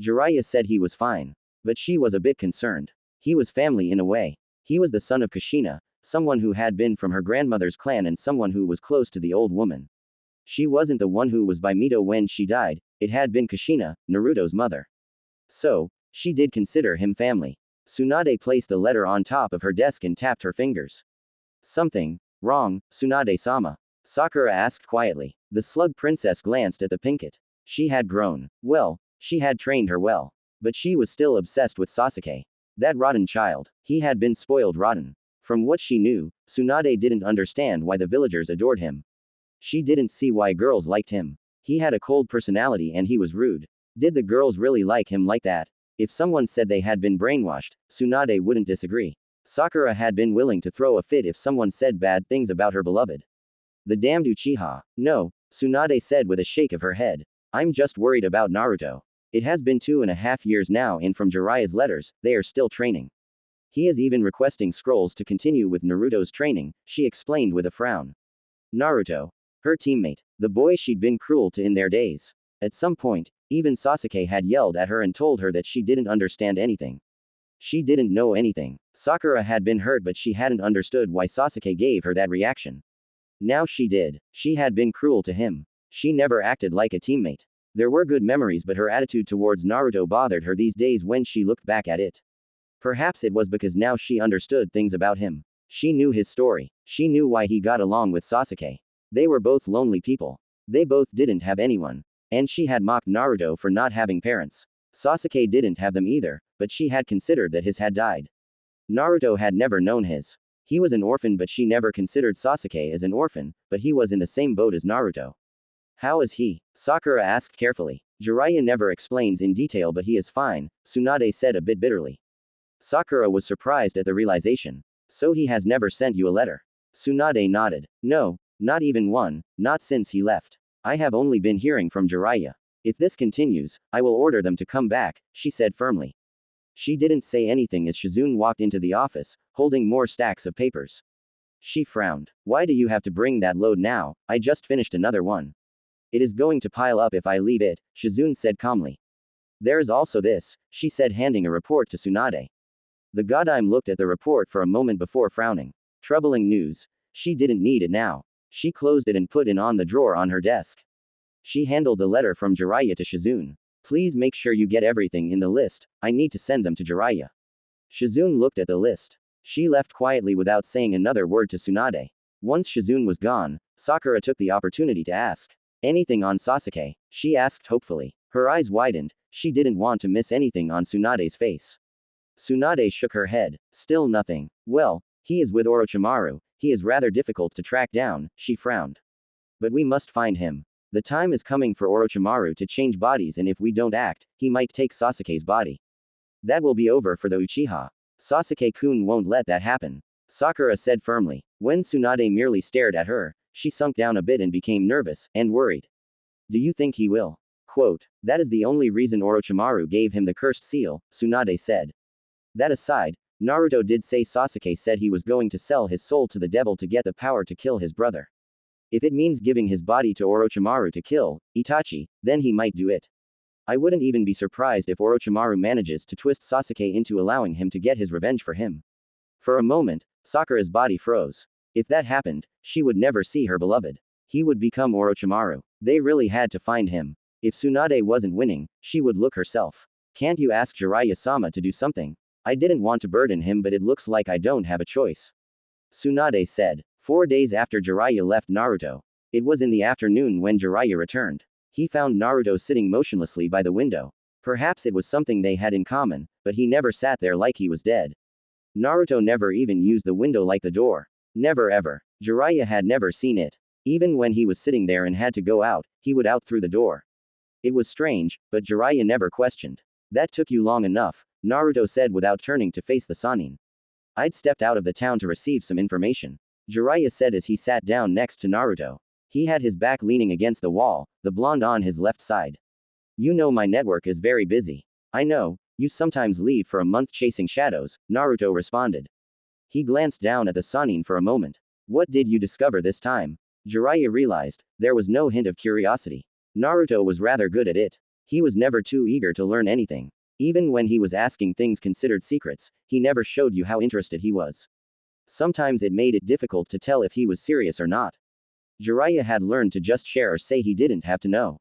Jiraiya said he was fine. But she was a bit concerned. He was family in a way. He was the son of Kushina, someone who had been from her grandmother's clan and someone who was close to the old woman. She wasn't the one who was by Mito when she died, it had been Kushina, Naruto's mother. So, she did consider him family. Tsunade placed the letter on top of her desk and tapped her fingers. Something wrong, Tsunade-sama? Sakura asked quietly. The slug princess glanced at the Pinkett. She had grown. Well, she had trained her well. But she was still obsessed with Sasuke. That rotten child. He had been spoiled rotten. From what she knew, Tsunade didn't understand why the villagers adored him. She didn't see why girls liked him. He had a cold personality and he was rude. Did the girls really like him like that? If someone said they had been brainwashed, Tsunade wouldn't disagree. Sakura had been willing to throw a fit if someone said bad things about her beloved. The damned Uchiha. No, Tsunade said with a shake of her head. I'm just worried about Naruto. It has been 2.5 years now and from Jiraiya's letters, they are still training. He is even requesting scrolls to continue with Naruto's training, she explained with a frown. Naruto. Her teammate. The boy she'd been cruel to in their days. At some point, even Sasuke had yelled at her and told her that she didn't understand anything. She didn't know anything. Sakura had been hurt but she hadn't understood why Sasuke gave her that reaction. Now she did. She had been cruel to him. She never acted like a teammate. There were good memories but her attitude towards Naruto bothered her these days when she looked back at it. Perhaps it was because now she understood things about him. She knew his story. She knew why he got along with Sasuke. They were both lonely people. They both didn't have anyone. And she had mocked Naruto for not having parents. Sasuke didn't have them either, but she had considered that his had died. Naruto had never known his. He was an orphan but she never considered Sasuke as an orphan, but he was in the same boat as Naruto. How is he? Sakura asked carefully. Jiraiya never explains in detail but he is fine, Tsunade said a bit bitterly. Sakura was surprised at the realization. So he has never sent you a letter? Tsunade nodded. No, not even one, not since he left. I have only been hearing from Jiraiya. If this continues, I will order them to come back, she said firmly. She didn't say anything as Shizune walked into the office, holding more stacks of papers. She frowned. Why do you have to bring that load now? I just finished another one. It is going to pile up if I leave it, Shizune said calmly. There is also this, she said handing a report to Tsunade. The Godime looked at the report for a moment before frowning. Troubling news. She didn't need it now. She closed it and put it on the drawer on her desk. She handled the letter from Jiraiya to Shizune. Please make sure you get everything in the list, I need to send them to Jiraiya. Shizune looked at the list. She left quietly without saying another word to Tsunade. Once Shizune was gone, Sakura took the opportunity to ask. Anything on Sasuke? She asked hopefully. Her eyes widened, she didn't want to miss anything on Tsunade's face. Tsunade shook her head. Still nothing. Well, he is with Orochimaru, he is rather difficult to track down, she frowned. But we must find him. The time is coming for Orochimaru to change bodies and if we don't act, he might take Sasuke's body. That will be over for the Uchiha. Sasuke-kun won't let that happen. Sakura said firmly. When Tsunade merely stared at her, she sunk down a bit and became nervous and worried. Do you think he will? Quote, that is the only reason Orochimaru gave him the cursed seal, Tsunade said. That aside, Naruto did say Sasuke said he was going to sell his soul to the devil to get the power to kill his brother. If it means giving his body to Orochimaru to kill Itachi, then he might do it. I wouldn't even be surprised if Orochimaru manages to twist Sasuke into allowing him to get his revenge for him. For a moment, Sakura's body froze. If that happened, she would never see her beloved. He would become Orochimaru. They really had to find him. If Tsunade wasn't winning, she would look herself. Can't you ask Jiraiya-sama to do something? I didn't want to burden him, but it looks like I don't have a choice. Tsunade said. 4 days after Jiraiya left Naruto. It was in the afternoon when Jiraiya returned. He found Naruto sitting motionlessly by the window. Perhaps it was something they had in common, but he never sat there like he was dead. Naruto never even used the window like the door. Never ever. Jiraiya had never seen it. Even when he was sitting there and had to go out, he would out through the door. It was strange, but Jiraiya never questioned. That took you long enough, Naruto said without turning to face the Sannin. I'd stepped out of the town to receive some information. Jiraiya said as he sat down next to Naruto. He had his back leaning against the wall, the blonde on his left side. You know my network is very busy. I know, you sometimes leave for a month chasing shadows, Naruto responded. He glanced down at the Sannin for a moment. What did you discover this time? Jiraiya realized, there was no hint of curiosity. Naruto was rather good at it. He was never too eager to learn anything. Even when he was asking things considered secrets, he never showed you how interested he was. Sometimes it made it difficult to tell if he was serious or not. Jiraiya had learned to just share or say he didn't have to know.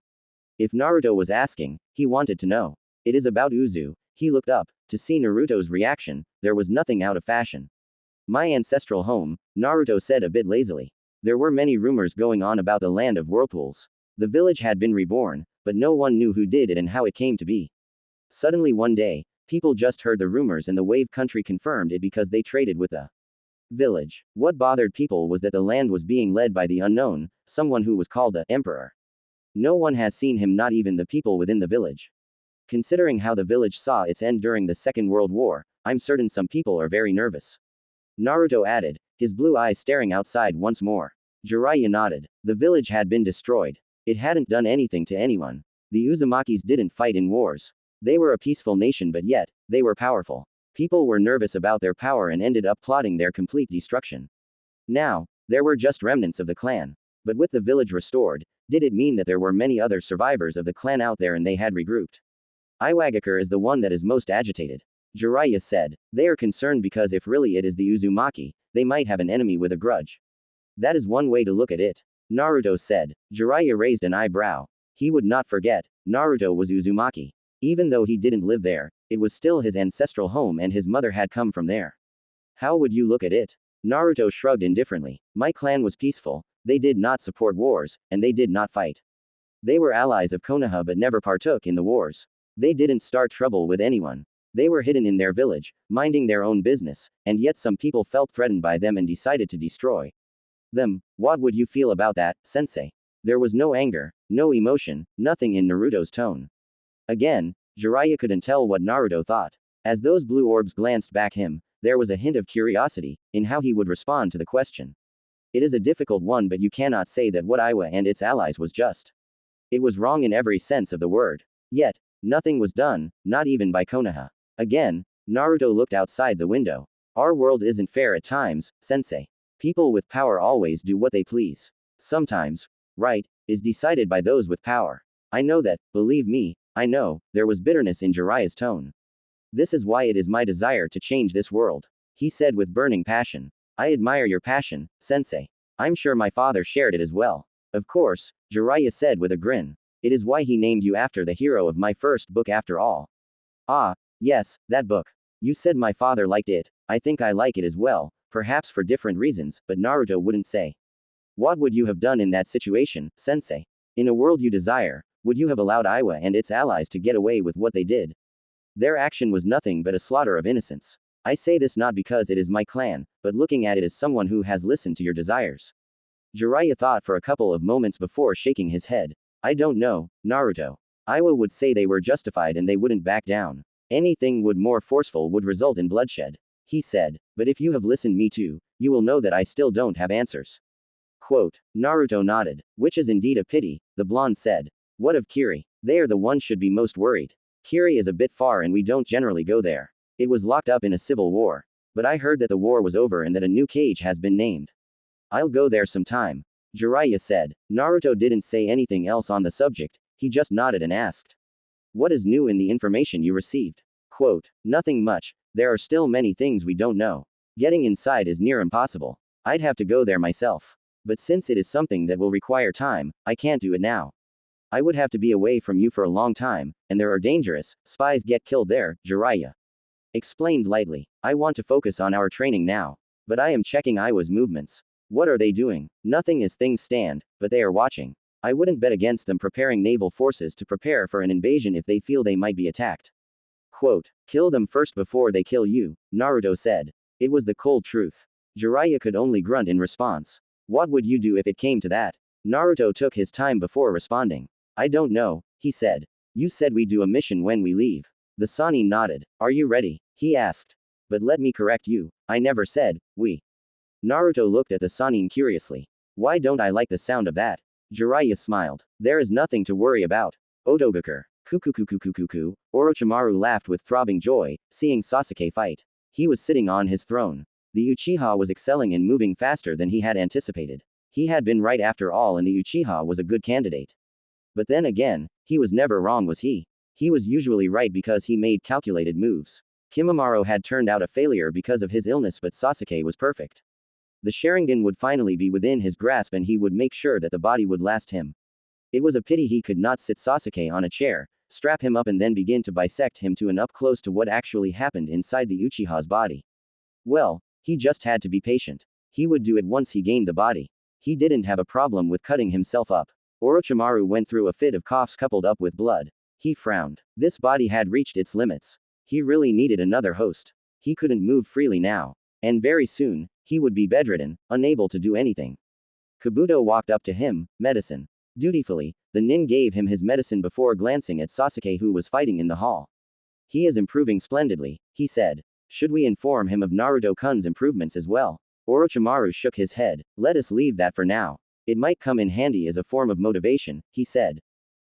If Naruto was asking, he wanted to know. It is about Uzu. He looked up. To see Naruto's reaction, there was nothing out of fashion. My ancestral home, Naruto said a bit lazily. There were many rumors going on about the land of whirlpools. The village had been reborn, but no one knew who did it and how it came to be. Suddenly one day, people just heard the rumors and the wave country confirmed it because they traded with the village. What bothered people was that the land was being led by the unknown, someone who was called the emperor. No one has seen him, not even the people within the village. Considering how the village saw its end during the Second World War, I'm certain some people are very nervous. Naruto added, his blue eyes staring outside once more. Jiraiya nodded. The village had been destroyed. It hadn't done anything to anyone. The Uzumakis didn't fight in wars. They were a peaceful nation, but yet, they were powerful. People were nervous about their power and ended up plotting their complete destruction. Now, there were just remnants of the clan. But with the village restored, did it mean that there were many other survivors of the clan out there and they had regrouped? Iwagakure is the one that is most agitated. Jiraiya said. They are concerned because if really it is the Uzumaki, they might have an enemy with a grudge. That is one way to look at it. Naruto said. Jiraiya raised an eyebrow. He would not forget, Naruto was Uzumaki. Even though he didn't live there, it was still his ancestral home and his mother had come from there. How would you look at it? Naruto shrugged indifferently. My clan was peaceful, they did not support wars, and they did not fight. They were allies of Konoha but never partook in the wars. They didn't start trouble with anyone. They were hidden in their village, minding their own business, and yet some people felt threatened by them and decided to destroy them. What would you feel about that, sensei? There was no anger, no emotion, nothing in Naruto's tone. Again, Jiraiya couldn't tell what Naruto thought. As those blue orbs glanced back him, there was a hint of curiosity in how he would respond to the question. It is a difficult one, but you cannot say that what Iwa and its allies was just. It was wrong in every sense of the word. Yet, nothing was done, not even by Konoha. Again, Naruto looked outside the window. Our world isn't fair at times, sensei. People with power always do what they please. Sometimes, right, is decided by those with power. I know that, believe me, I know. There was bitterness in Jiraiya's tone. This is why it is my desire to change this world, he said with burning passion. I admire your passion, sensei. I'm sure my father shared it as well. Of course, Jiraiya said with a grin. It is why he named you after the hero of my first book after all. Ah, yes, that book. You said my father liked it. I think I like it as well, perhaps for different reasons, but Naruto wouldn't say. What would you have done in that situation, sensei? In a world you desire, would you have allowed Iwa and its allies to get away with what they did? Their action was nothing but a slaughter of innocents. I say this not because it is my clan, but looking at it as someone who has listened to your desires. Jiraiya thought for a couple of moments before shaking his head. I don't know, Naruto. Iwa would say they were justified and they wouldn't back down. Anything would more forceful would result in bloodshed. He said, but if you have listened me too, you will know that I still don't have answers. Quote. Naruto nodded. Which is indeed a pity, the blonde said. What of Kiri? They are the ones should be most worried. Kiri is a bit far and we don't generally go there. It was locked up in a civil war. But I heard that the war was over and that a new cage has been named. I'll go there sometime. Jiraiya said. Naruto didn't say anything else on the subject, he just nodded and asked. What is new in the information you received? Quote, nothing much, there are still many things we don't know. Getting inside is near impossible. I'd have to go there myself. But since it is something that will require time, I can't do it now. I would have to be away from you for a long time, and there are dangerous spies get killed there, Jiraiya explained lightly. I want to focus on our training now. But I am checking Iwa's movements. What are they doing? Nothing as things stand, but they are watching. I wouldn't bet against them preparing naval forces to prepare for an invasion if they feel they might be attacked. Quote, kill them first before they kill you, Naruto said. It was the cold truth. Jiraiya could only grunt in response. What would you do if it came to that? Naruto took his time before responding. I don't know, he said. You said we do a mission when we leave. The Sannin nodded. Are you ready? He asked. But let me correct you, I never said, we. Naruto looked at the Sannin curiously. Why don't I like the sound of that? Jiraiya smiled. There is nothing to worry about. Otogakur. Kukukukukukuku. Orochimaru laughed with throbbing joy, seeing Sasuke fight. He was sitting on his throne. The Uchiha was excelling and moving faster than he had anticipated. He had been right after all and the Uchiha was a good candidate. But then again, he was never wrong was he? He was usually right because he made calculated moves. Kimimaro had turned out a failure because of his illness but Sasuke was perfect. The Sharingan would finally be within his grasp and he would make sure that the body would last him. It was a pity he could not sit Sasuke on a chair, strap him up and then begin to bisect him to an up close to what actually happened inside the Uchiha's body. Well, he just had to be patient. He would do it once he gained the body. He didn't have a problem with cutting himself up. Orochimaru went through a fit of coughs coupled up with blood. He frowned. This body had reached its limits. He really needed another host. He couldn't move freely now. And very soon, he would be bedridden, unable to do anything. Kabuto walked up to him, medicine. Dutifully, the nin gave him his medicine before glancing at Sasuke who was fighting in the hall. He is improving splendidly, he said. Should we inform him of Naruto-kun's improvements as well? Orochimaru shook his head. Let us leave that for now. It might come in handy as a form of motivation, he said.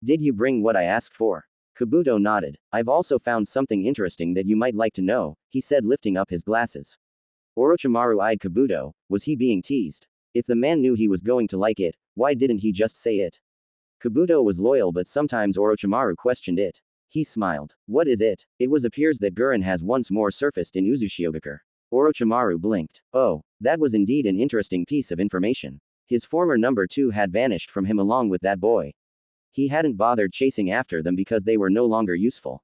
Did you bring what I asked for? Kabuto nodded. I've also found something interesting that you might like to know, he said lifting up his glasses. Orochimaru eyed Kabuto. Was he being teased? If the man knew he was going to like it, why didn't he just say it? Kabuto was loyal but sometimes Orochimaru questioned it. He smiled. What is it? It appears that Gurren has once more surfaced in Uzushiogakure. Orochimaru blinked. Oh, that was indeed an interesting piece of information. His former number 2 had vanished from him along with that boy. He hadn't bothered chasing after them because they were no longer useful.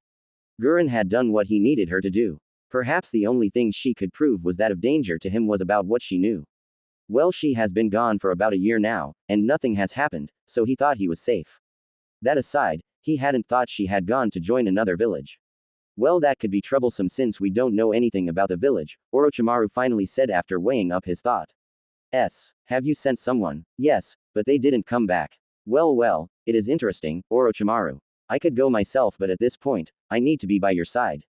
Gurren had done what he needed her to do. Perhaps the only thing she could prove was that of danger to him was about what she knew. Well, she has been gone for about a year now, and nothing has happened, so he thought he was safe. That aside, he hadn't thought she had gone to join another village. Well, that could be troublesome since we don't know anything about the village, Orochimaru finally said after weighing up his thought. Have you sent someone? Yes, but they didn't come back. Well, it is interesting, Orochimaru. I could go myself but at this point, I need to be by your side.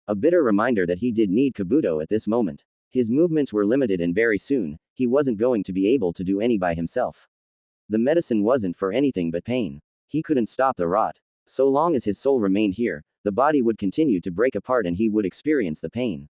A bitter reminder that he did need Kabuto at this moment. His movements were limited and very soon, he wasn't going to be able to do any by himself. The medicine wasn't for anything but pain. He couldn't stop the rot. So long as his soul remained here, the body would continue to break apart and he would experience the pain.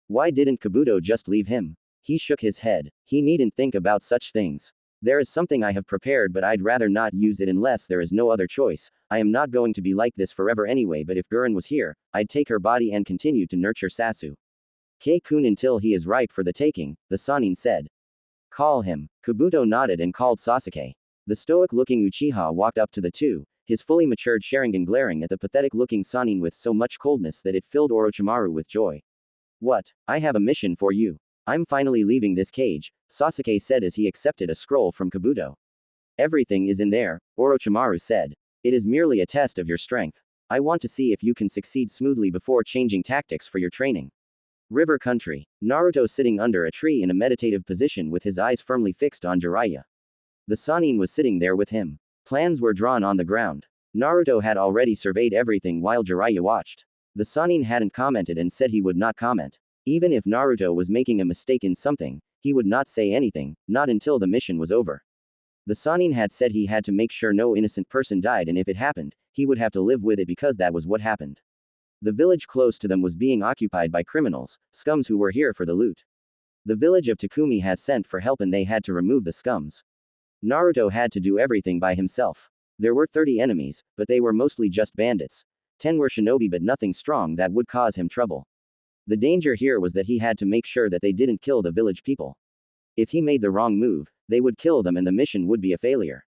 Why didn't Kabuto just leave him? He shook his head. He needn't think about such things. There is something I have prepared but I'd rather not use it unless there is no other choice. I am not going to be like this forever anyway, but if Gurren was here, I'd take her body and continue to nurture Sasuke-kun until he is ripe for the taking, the Sannin said. Call him. Kabuto nodded and called Sasuke. The stoic-looking Uchiha walked up to the two, his fully matured Sharingan glaring at the pathetic-looking Sannin with so much coldness that it filled Orochimaru with joy. What? I have a mission for you. I'm finally leaving this cage, Sasuke said as he accepted a scroll from Kabuto. Everything is in there, Orochimaru said. It is merely a test of your strength. I want to see if you can succeed smoothly before changing tactics for your training. River Country. Naruto sitting under a tree in a meditative position with his eyes firmly fixed on Jiraiya. The Sannin was sitting there with him. Plans were drawn on the ground. Naruto had already surveyed everything while Jiraiya watched. The Sannin hadn't commented and said he would not comment. Even if Naruto was making a mistake in something, he would not say anything, not until the mission was over. The Sannin had said he had to make sure no innocent person died, and if it happened, he would have to live with it because that was what happened. The village close to them was being occupied by criminals, scums who were here for the loot. The village of Takumi has sent for help and they had to remove the scums. Naruto had to do everything by himself. There were 30 enemies, but they were mostly just bandits. 10 were shinobi but nothing strong that would cause him trouble. The danger here was that he had to make sure that they didn't kill the village people. If he made the wrong move, they would kill them and the mission would be a failure.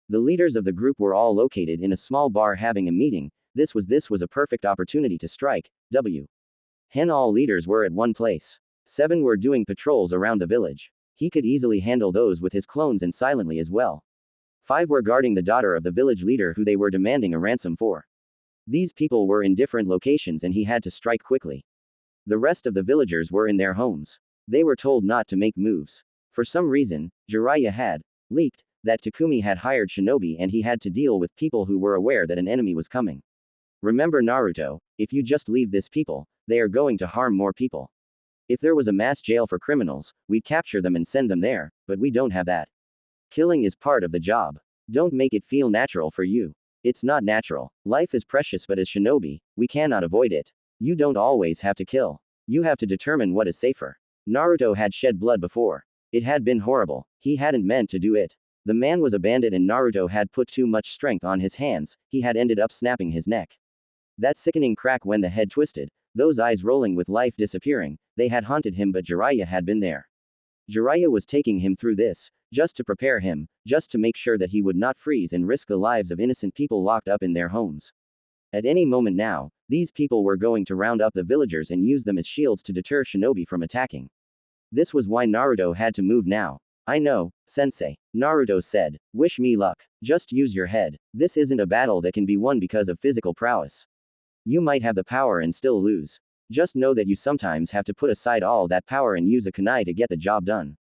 The leaders of the group were all located in a small bar having a meeting. This was a perfect opportunity to strike. All leaders were at one place. 7 were doing patrols around the village. He could easily handle those with his clones and silently as well. 5 were guarding the daughter of the village leader who they were demanding a ransom for. These people were in different locations and he had to strike quickly. The rest of the villagers were in their homes. They were told not to make moves. For some reason, Jiraiya had leaked that Takumi had hired shinobi and he had to deal with people who were aware that an enemy was coming. Remember Naruto, if you just leave this people, they are going to harm more people. If there was a mass jail for criminals, we'd capture them and send them there, but we don't have that. Killing is part of the job. Don't make it feel natural for you. It's not natural. Life is precious, but as shinobi, we cannot avoid it. You don't always have to kill. You have to determine what is safer. Naruto had shed blood before. It had been horrible. He hadn't meant to do it. The man was a bandit and Naruto had put too much strength on his hands, he had ended up snapping his neck. That sickening crack when the head twisted, those eyes rolling with life disappearing, they had haunted him but Jiraiya had been there. Jiraiya was taking him through this, just to prepare him, just to make sure that he would not freeze and risk the lives of innocent people locked up in their homes. At any moment now, these people were going to round up the villagers and use them as shields to deter shinobi from attacking. This was why Naruto had to move now. I know, sensei, Naruto said. Wish me luck. Just use your head. This isn't a battle that can be won because of physical prowess. You might have the power and still lose. Just know that you sometimes have to put aside all that power and use a kunai to get the job done.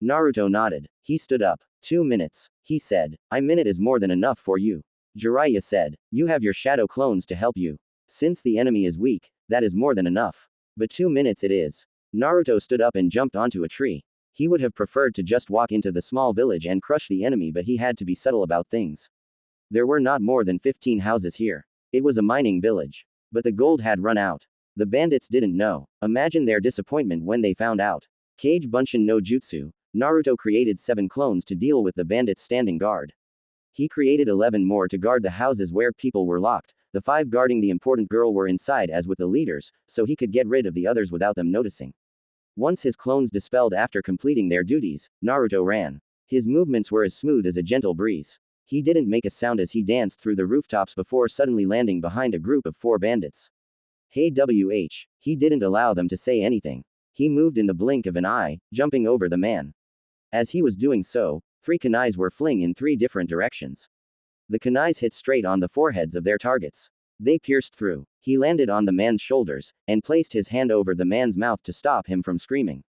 Naruto nodded. He stood up. 2 minutes. He said. A minute is more than enough for you. Jiraiya said. You have your shadow clones to help you. Since the enemy is weak, that is more than enough. But 2 minutes it is. Naruto stood up and jumped onto a tree. He would have preferred to just walk into the small village and crush the enemy, but he had to be subtle about things. There were not more than 15 houses here. It was a mining village. But the gold had run out. The bandits didn't know. Imagine their disappointment when they found out. Kage Bunshin no Jutsu, Naruto created 7 clones to deal with the bandits standing guard. He created 11 more to guard the houses where people were locked. The 5 guarding the important girl were inside as with the leaders, so he could get rid of the others without them noticing. Once his clones dispelled after completing their duties, Naruto ran. His movements were as smooth as a gentle breeze. He didn't make a sound as he danced through the rooftops before suddenly landing behind a group of 4 bandits. Hey WH. He didn't allow them to say anything. He moved in the blink of an eye, jumping over the man. As he was doing so, 3 kunais were fling in 3 different directions. The kunais hit straight on the foreheads of their targets. They pierced through. He landed on the man's shoulders, and placed his hand over the man's mouth to stop him from screaming.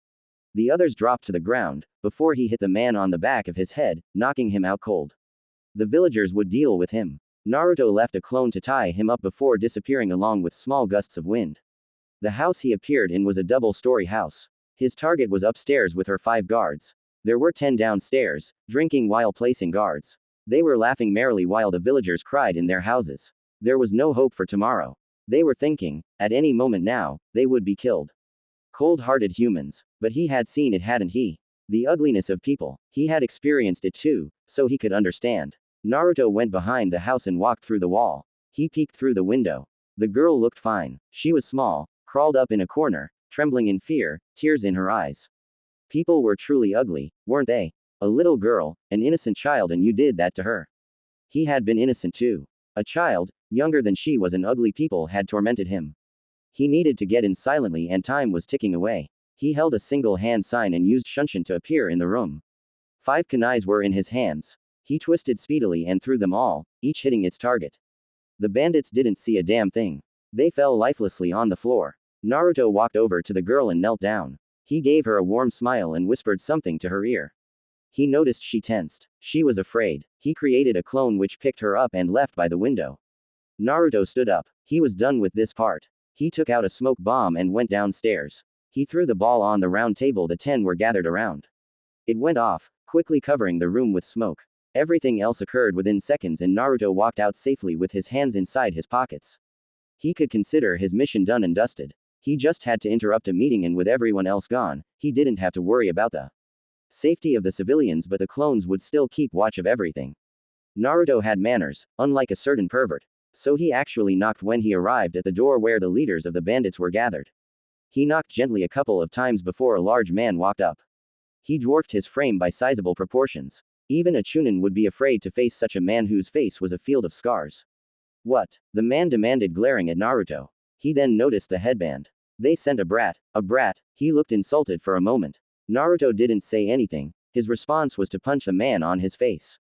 The others dropped to the ground, before he hit the man on the back of his head, knocking him out cold. The villagers would deal with him. Naruto left a clone to tie him up before disappearing along with small gusts of wind. The house he appeared in was a double-story house. His target was upstairs with her 5 guards. There were 10 downstairs, drinking while placing guards. They were laughing merrily while the villagers cried in their houses. There was no hope for tomorrow. They were thinking, at any moment now, they would be killed. Cold-hearted humans. But he had seen it, hadn't he? The ugliness of people. He had experienced it too, so he could understand. Naruto went behind the house and walked through the wall. He peeked through the window. The girl looked fine. She was small, crawled up in a corner, trembling in fear, tears in her eyes. People were truly ugly, weren't they? A little girl, an innocent child, and you did that to her. He had been innocent too. A child, younger than she was, and ugly people had tormented him. He needed to get in silently and time was ticking away. He held a single hand sign and used Shunshin to appear in the room. 5 kunais were in his hands. He twisted speedily and threw them all, each hitting its target. The bandits didn't see a damn thing. They fell lifelessly on the floor. Naruto walked over to the girl and knelt down. He gave her a warm smile and whispered something to her ear. He noticed she tensed. She was afraid. He created a clone which picked her up and left by the window. Naruto stood up. He was done with this part. He took out a smoke bomb and went downstairs. He threw the ball on the round table the 10 were gathered around. It went off, quickly covering the room with smoke. Everything else occurred within seconds and Naruto walked out safely with his hands inside his pockets. He could consider his mission done and dusted. He just had to interrupt a meeting and with everyone else gone, he didn't have to worry about the safety of the civilians, but the clones would still keep watch of everything. Naruto had manners, unlike a certain pervert. So he actually knocked when he arrived at the door where the leaders of the bandits were gathered. He knocked gently a couple of times before a large man walked up. He dwarfed his frame by sizable proportions. Even a Chunin would be afraid to face such a man whose face was a field of scars. What? The man demanded, glaring at Naruto. He then noticed the headband. They sent a brat. A brat. He looked insulted for a moment. Naruto didn't say anything. His response was to punch the man on his face.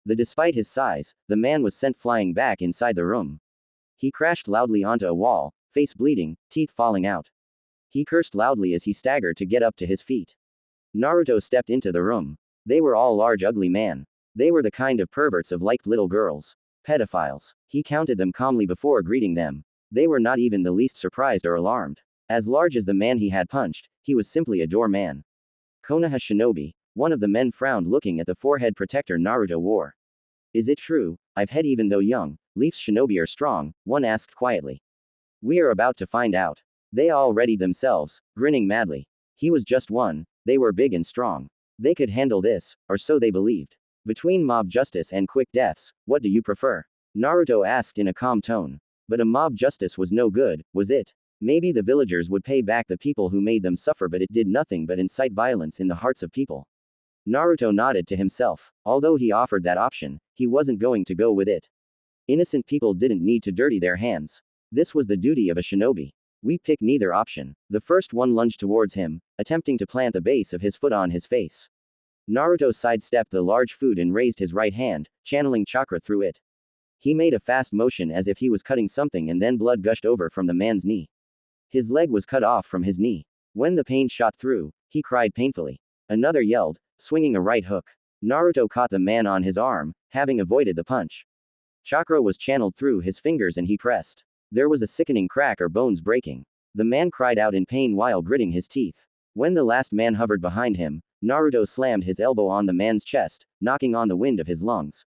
Despite his size, the man was sent flying back inside the room. He crashed loudly onto a wall, face bleeding, teeth falling out. He cursed loudly as he staggered to get up to his feet. Naruto stepped into the room. They were all large ugly men. They were the kind of perverts of liked little girls. Pedophiles. He counted them calmly before greeting them. They were not even the least surprised or alarmed. As large as the man he had punched, he was simply a doorman. Konoha Shinobi. One of the men frowned, looking at the forehead protector Naruto wore. Is it true, I've had even though young, Leaf's shinobi are strong? One asked quietly. We are about to find out. They all readied themselves, grinning madly. He was just one, they were big and strong. They could handle this, or so they believed. Between mob justice and quick deaths, what do you prefer? Naruto asked in a calm tone. But a mob justice was no good, was it? Maybe the villagers would pay back the people who made them suffer, but it did nothing but incite violence in the hearts of people. Naruto nodded to himself. Although he offered that option, he wasn't going to go with it. Innocent people didn't need to dirty their hands. This was the duty of a shinobi. We pick neither option. The first one lunged towards him, attempting to plant the base of his foot on his face. Naruto sidestepped the large foot and raised his right hand, channeling chakra through it. He made a fast motion as if he was cutting something, and then blood gushed over from the man's knee. His leg was cut off from his knee. When the pain shot through, he cried painfully. Another yelled, swinging a right hook. Naruto caught the man on his arm, having avoided the punch. Chakra was channeled through his fingers and he pressed. There was a sickening crack or bones breaking. The man cried out in pain while gritting his teeth. When the last man hovered behind him, Naruto slammed his elbow on the man's chest, knocking on the wind of his lungs.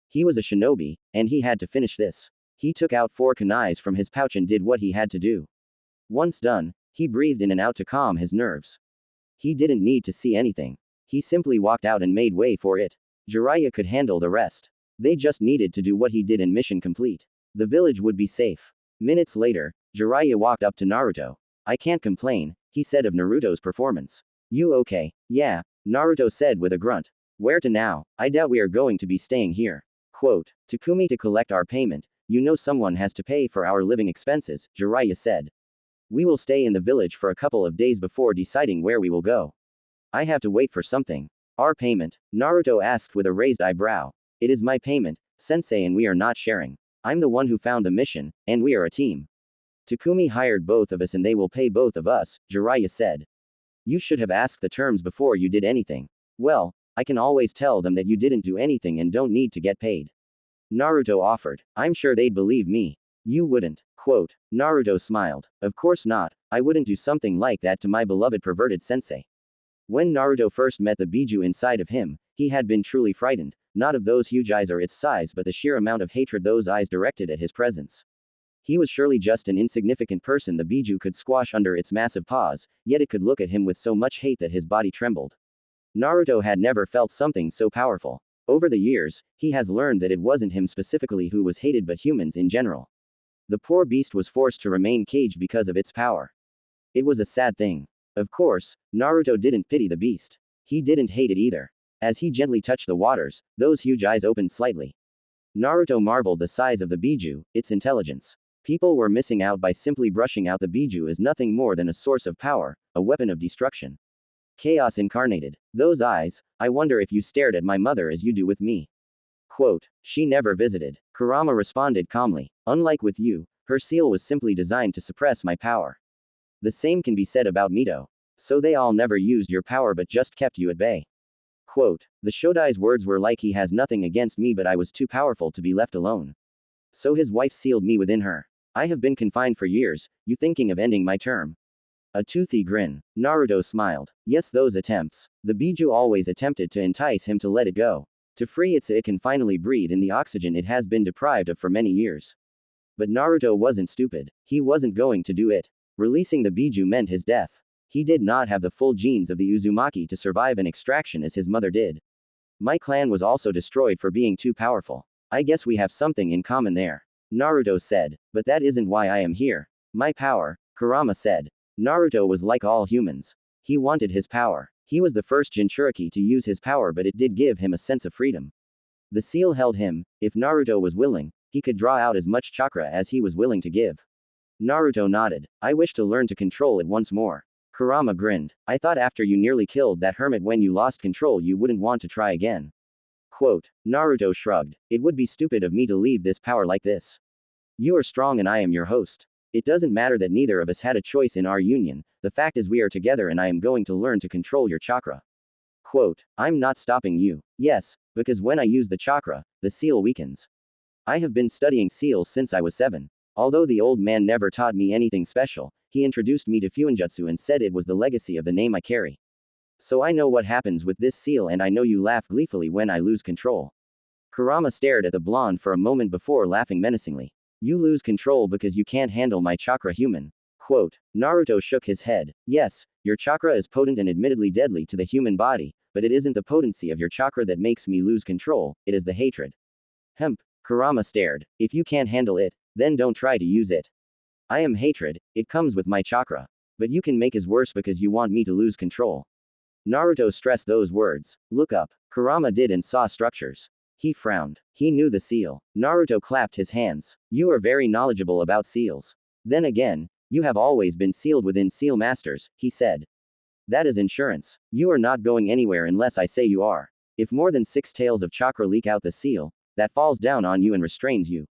He was a shinobi, and he had to finish this. He took out 4 kunais from his pouch and did what he had to do. Once done, he breathed in and out to calm his nerves. He didn't need to see anything. He simply walked out and made way for it. Jiraiya could handle the rest. They just needed to do what he did and mission complete. The village would be safe. Minutes later, Jiraiya walked up to Naruto. I can't complain, he said of Naruto's performance. You okay? Yeah, Naruto said with a grunt. Where to now? I doubt we are going to be staying here. Quote, Takumi to collect our payment. You know someone has to pay for our living expenses, Jiraiya said. We will stay in the village for a couple of days before deciding where we will go. I have to wait for something. Our payment? Naruto asked with a raised eyebrow. It is my payment, sensei, and we are not sharing. I'm the one who found the mission, and we are a team. Takumi hired both of us and they will pay both of us, Jiraiya said. You should have asked the terms before you did anything. Well, I can always tell them that you didn't do anything and don't need to get paid. Naruto offered. I'm sure they'd believe me. You wouldn't. Quote. Naruto smiled. Of course not, I wouldn't do something like that to my beloved perverted sensei. When Naruto first met the Biju inside of him, he had been truly frightened, not of those huge eyes or its size, but the sheer amount of hatred those eyes directed at his presence. He was surely just an insignificant person the Biju could squash under its massive paws, yet it could look at him with so much hate that his body trembled. Naruto had never felt something so powerful. Over the years, he has learned that it wasn't him specifically who was hated but humans in general. The poor beast was forced to remain caged because of its power. It was a sad thing. Of course, Naruto didn't pity the beast. He didn't hate it either. As he gently touched the waters, those huge eyes opened slightly. Naruto marveled the size of the Biju, its intelligence. People were missing out by simply brushing out the Biju as nothing more than a source of power, a weapon of destruction. Chaos incarnated. Those eyes, I wonder if you stared at my mother as you do with me. Quote, she never visited. Kurama responded calmly. Unlike with you, her seal was simply designed to suppress my power. The same can be said about Mito. So they all never used your power but just kept you at bay. Quote, the Shodai's words were like he has nothing against me but I was too powerful to be left alone. So his wife sealed me within her. I have been confined for years, you thinking of ending my term? A toothy grin. Naruto smiled. Yes, those attempts. The Biju always attempted to entice him to let it go. To free it so it can finally breathe in the oxygen it has been deprived of for many years. But Naruto wasn't stupid. He wasn't going to do it. Releasing the Biju meant his death. He did not have the full genes of the Uzumaki to survive an extraction as his mother did. My clan was also destroyed for being too powerful. I guess we have something in common there. Naruto said. But that isn't why I am here. My power, Kurama said. Naruto was like all humans. He wanted his power. He was the first Jinchuriki to use his power, but it did give him a sense of freedom. The seal held him. If Naruto was willing, he could draw out as much chakra as he was willing to give. Naruto nodded. I wish to learn to control it once more. Kurama grinned. I thought after you nearly killed that hermit when you lost control you wouldn't want to try again. Quote. Naruto shrugged. It would be stupid of me to leave this power like this. You are strong and I am your host. It doesn't matter that neither of us had a choice in our union, the fact is we are together and I am going to learn to control your chakra. Quote. I'm not stopping you. Yes, because when I use the chakra, the seal weakens. I have been studying seals since I was 7. Although the old man never taught me anything special, he introduced me to Fuinjutsu and said it was the legacy of the name I carry. So I know what happens with this seal and I know you laugh gleefully when I lose control. Kurama stared at the blonde for a moment before laughing menacingly. You lose control because you can't handle my chakra, human. Quote. Naruto shook his head. Yes, your chakra is potent and admittedly deadly to the human body, but it isn't the potency of your chakra that makes me lose control, it is the hatred. Hemp. Kurama stared. If you can't handle it, then don't try to use it. I am hatred, it comes with my chakra. But you can make it worse because you want me to lose control. Naruto stressed those words. Look up. Kurama did and saw structures. He frowned. He knew the seal. Naruto clapped his hands. You are very knowledgeable about seals. Then again, you have always been sealed within seal masters, he said. That is insurance. You are not going anywhere unless I say you are. If more than 6 tails of chakra leak out the seal, that falls down on you and restrains you.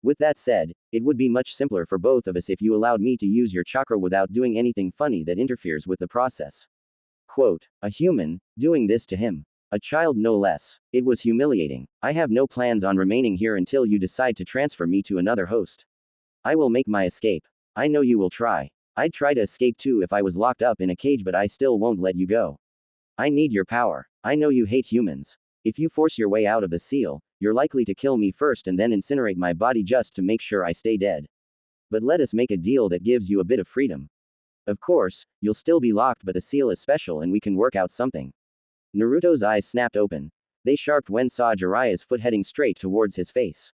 With that said, it would be much simpler for both of us if you allowed me to use your chakra without doing anything funny that interferes with the process. Quote. A human, doing this to him. A child no less. It was humiliating. I have no plans on remaining here until you decide to transfer me to another host. I will make my escape. I know you will try. I'd try to escape too if I was locked up in a cage, but I still won't let you go. I need your power. I know you hate humans. If you force your way out of the seal, you're likely to kill me first and then incinerate my body just to make sure I stay dead. But let us make a deal that gives you a bit of freedom. Of course, you'll still be locked, but the seal is special and we can work out something. Naruto's eyes snapped open. They sharpened when saw Jiraiya's foot heading straight towards his face.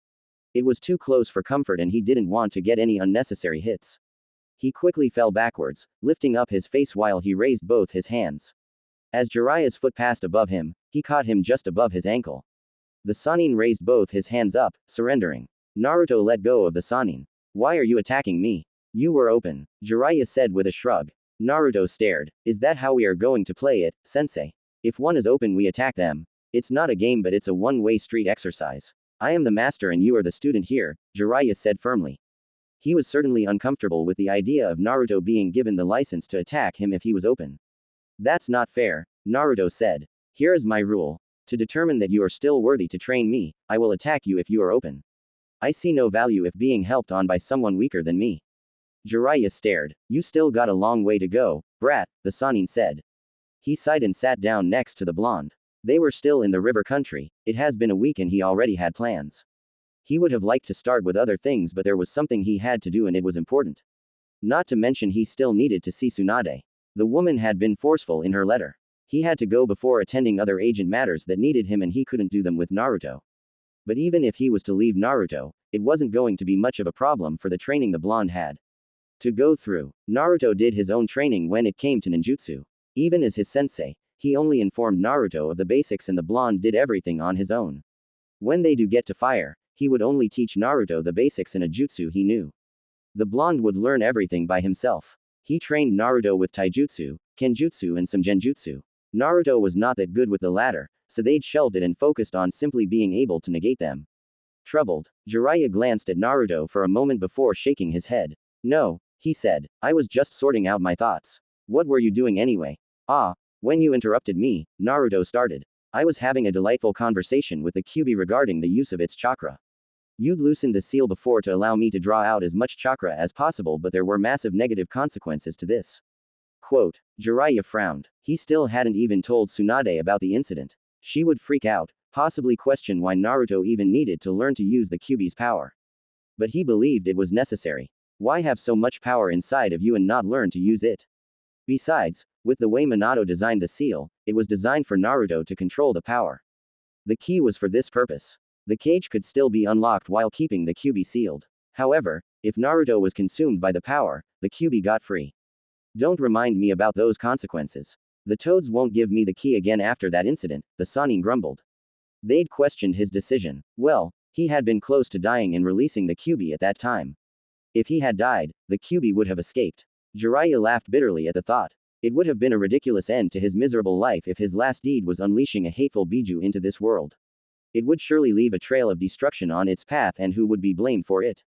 It was too close for comfort and he didn't want to get any unnecessary hits. He quickly fell backwards, lifting up his face while he raised both his hands. As Jiraiya's foot passed above him, he caught him just above his ankle. The Sannin raised both his hands up, surrendering. Naruto let go of the Sannin. Why are you attacking me? You were open, Jiraiya said with a shrug. Naruto stared. Is that how we are going to play it, sensei? If one is open we attack them. It's not a game but it's a one-way street exercise. I am the master and you are the student here, Jiraiya said firmly. He was certainly uncomfortable with the idea of Naruto being given the license to attack him if he was open. That's not fair, Naruto said. Here is my rule. To determine that you are still worthy to train me, I will attack you if you are open. I see no value if being helped on by someone weaker than me. Jiraiya stared. You still got a long way to go, brat, the Sannin said. He sighed and sat down next to the blonde. They were still in the river country. It has been a week and he already had plans. He would have liked to start with other things but there was something he had to do and it was important. Not to mention he still needed to see Tsunade. The woman had been forceful in her letter. He had to go before attending other agent matters that needed him and he couldn't do them with Naruto. But even if he was to leave Naruto, it wasn't going to be much of a problem for the training the blonde had to go through. Naruto did his own training when it came to ninjutsu. Even as his sensei, he only informed Naruto of the basics and the blonde did everything on his own. When they do get to fire, he would only teach Naruto the basics in a jutsu he knew. The blonde would learn everything by himself. He trained Naruto with taijutsu, kenjutsu and some genjutsu. Naruto was not that good with the latter, so they'd shelved it and focused on simply being able to negate them. Troubled, Jiraiya glanced at Naruto for a moment before shaking his head. No, he said, I was just sorting out my thoughts. What were you doing anyway? Ah, when you interrupted me, Naruto started. I was having a delightful conversation with the Kyuubi regarding the use of its chakra. You'd loosened the seal before to allow me to draw out as much chakra as possible but there were massive negative consequences to this. Quote. Jiraiya frowned. He still hadn't even told Tsunade about the incident. She would freak out, possibly question why Naruto even needed to learn to use the Kyuubi's power. But he believed it was necessary. Why have so much power inside of you and not learn to use it? Besides, with the way Minato designed the seal, it was designed for Naruto to control the power. The key was for this purpose. The cage could still be unlocked while keeping the Kyuubi sealed. However, if Naruto was consumed by the power, the Kyuubi got free. Don't remind me about those consequences. The Toads won't give me the key again after that incident, the Sannin grumbled. They'd questioned his decision. Well, he had been close to dying in releasing the Kyuubi at that time. If he had died, the Kyuubi would have escaped. Jiraiya laughed bitterly at the thought. It would have been a ridiculous end to his miserable life if his last deed was unleashing a hateful Biju into this world. It would surely leave a trail of destruction on its path, and who would be blamed for it?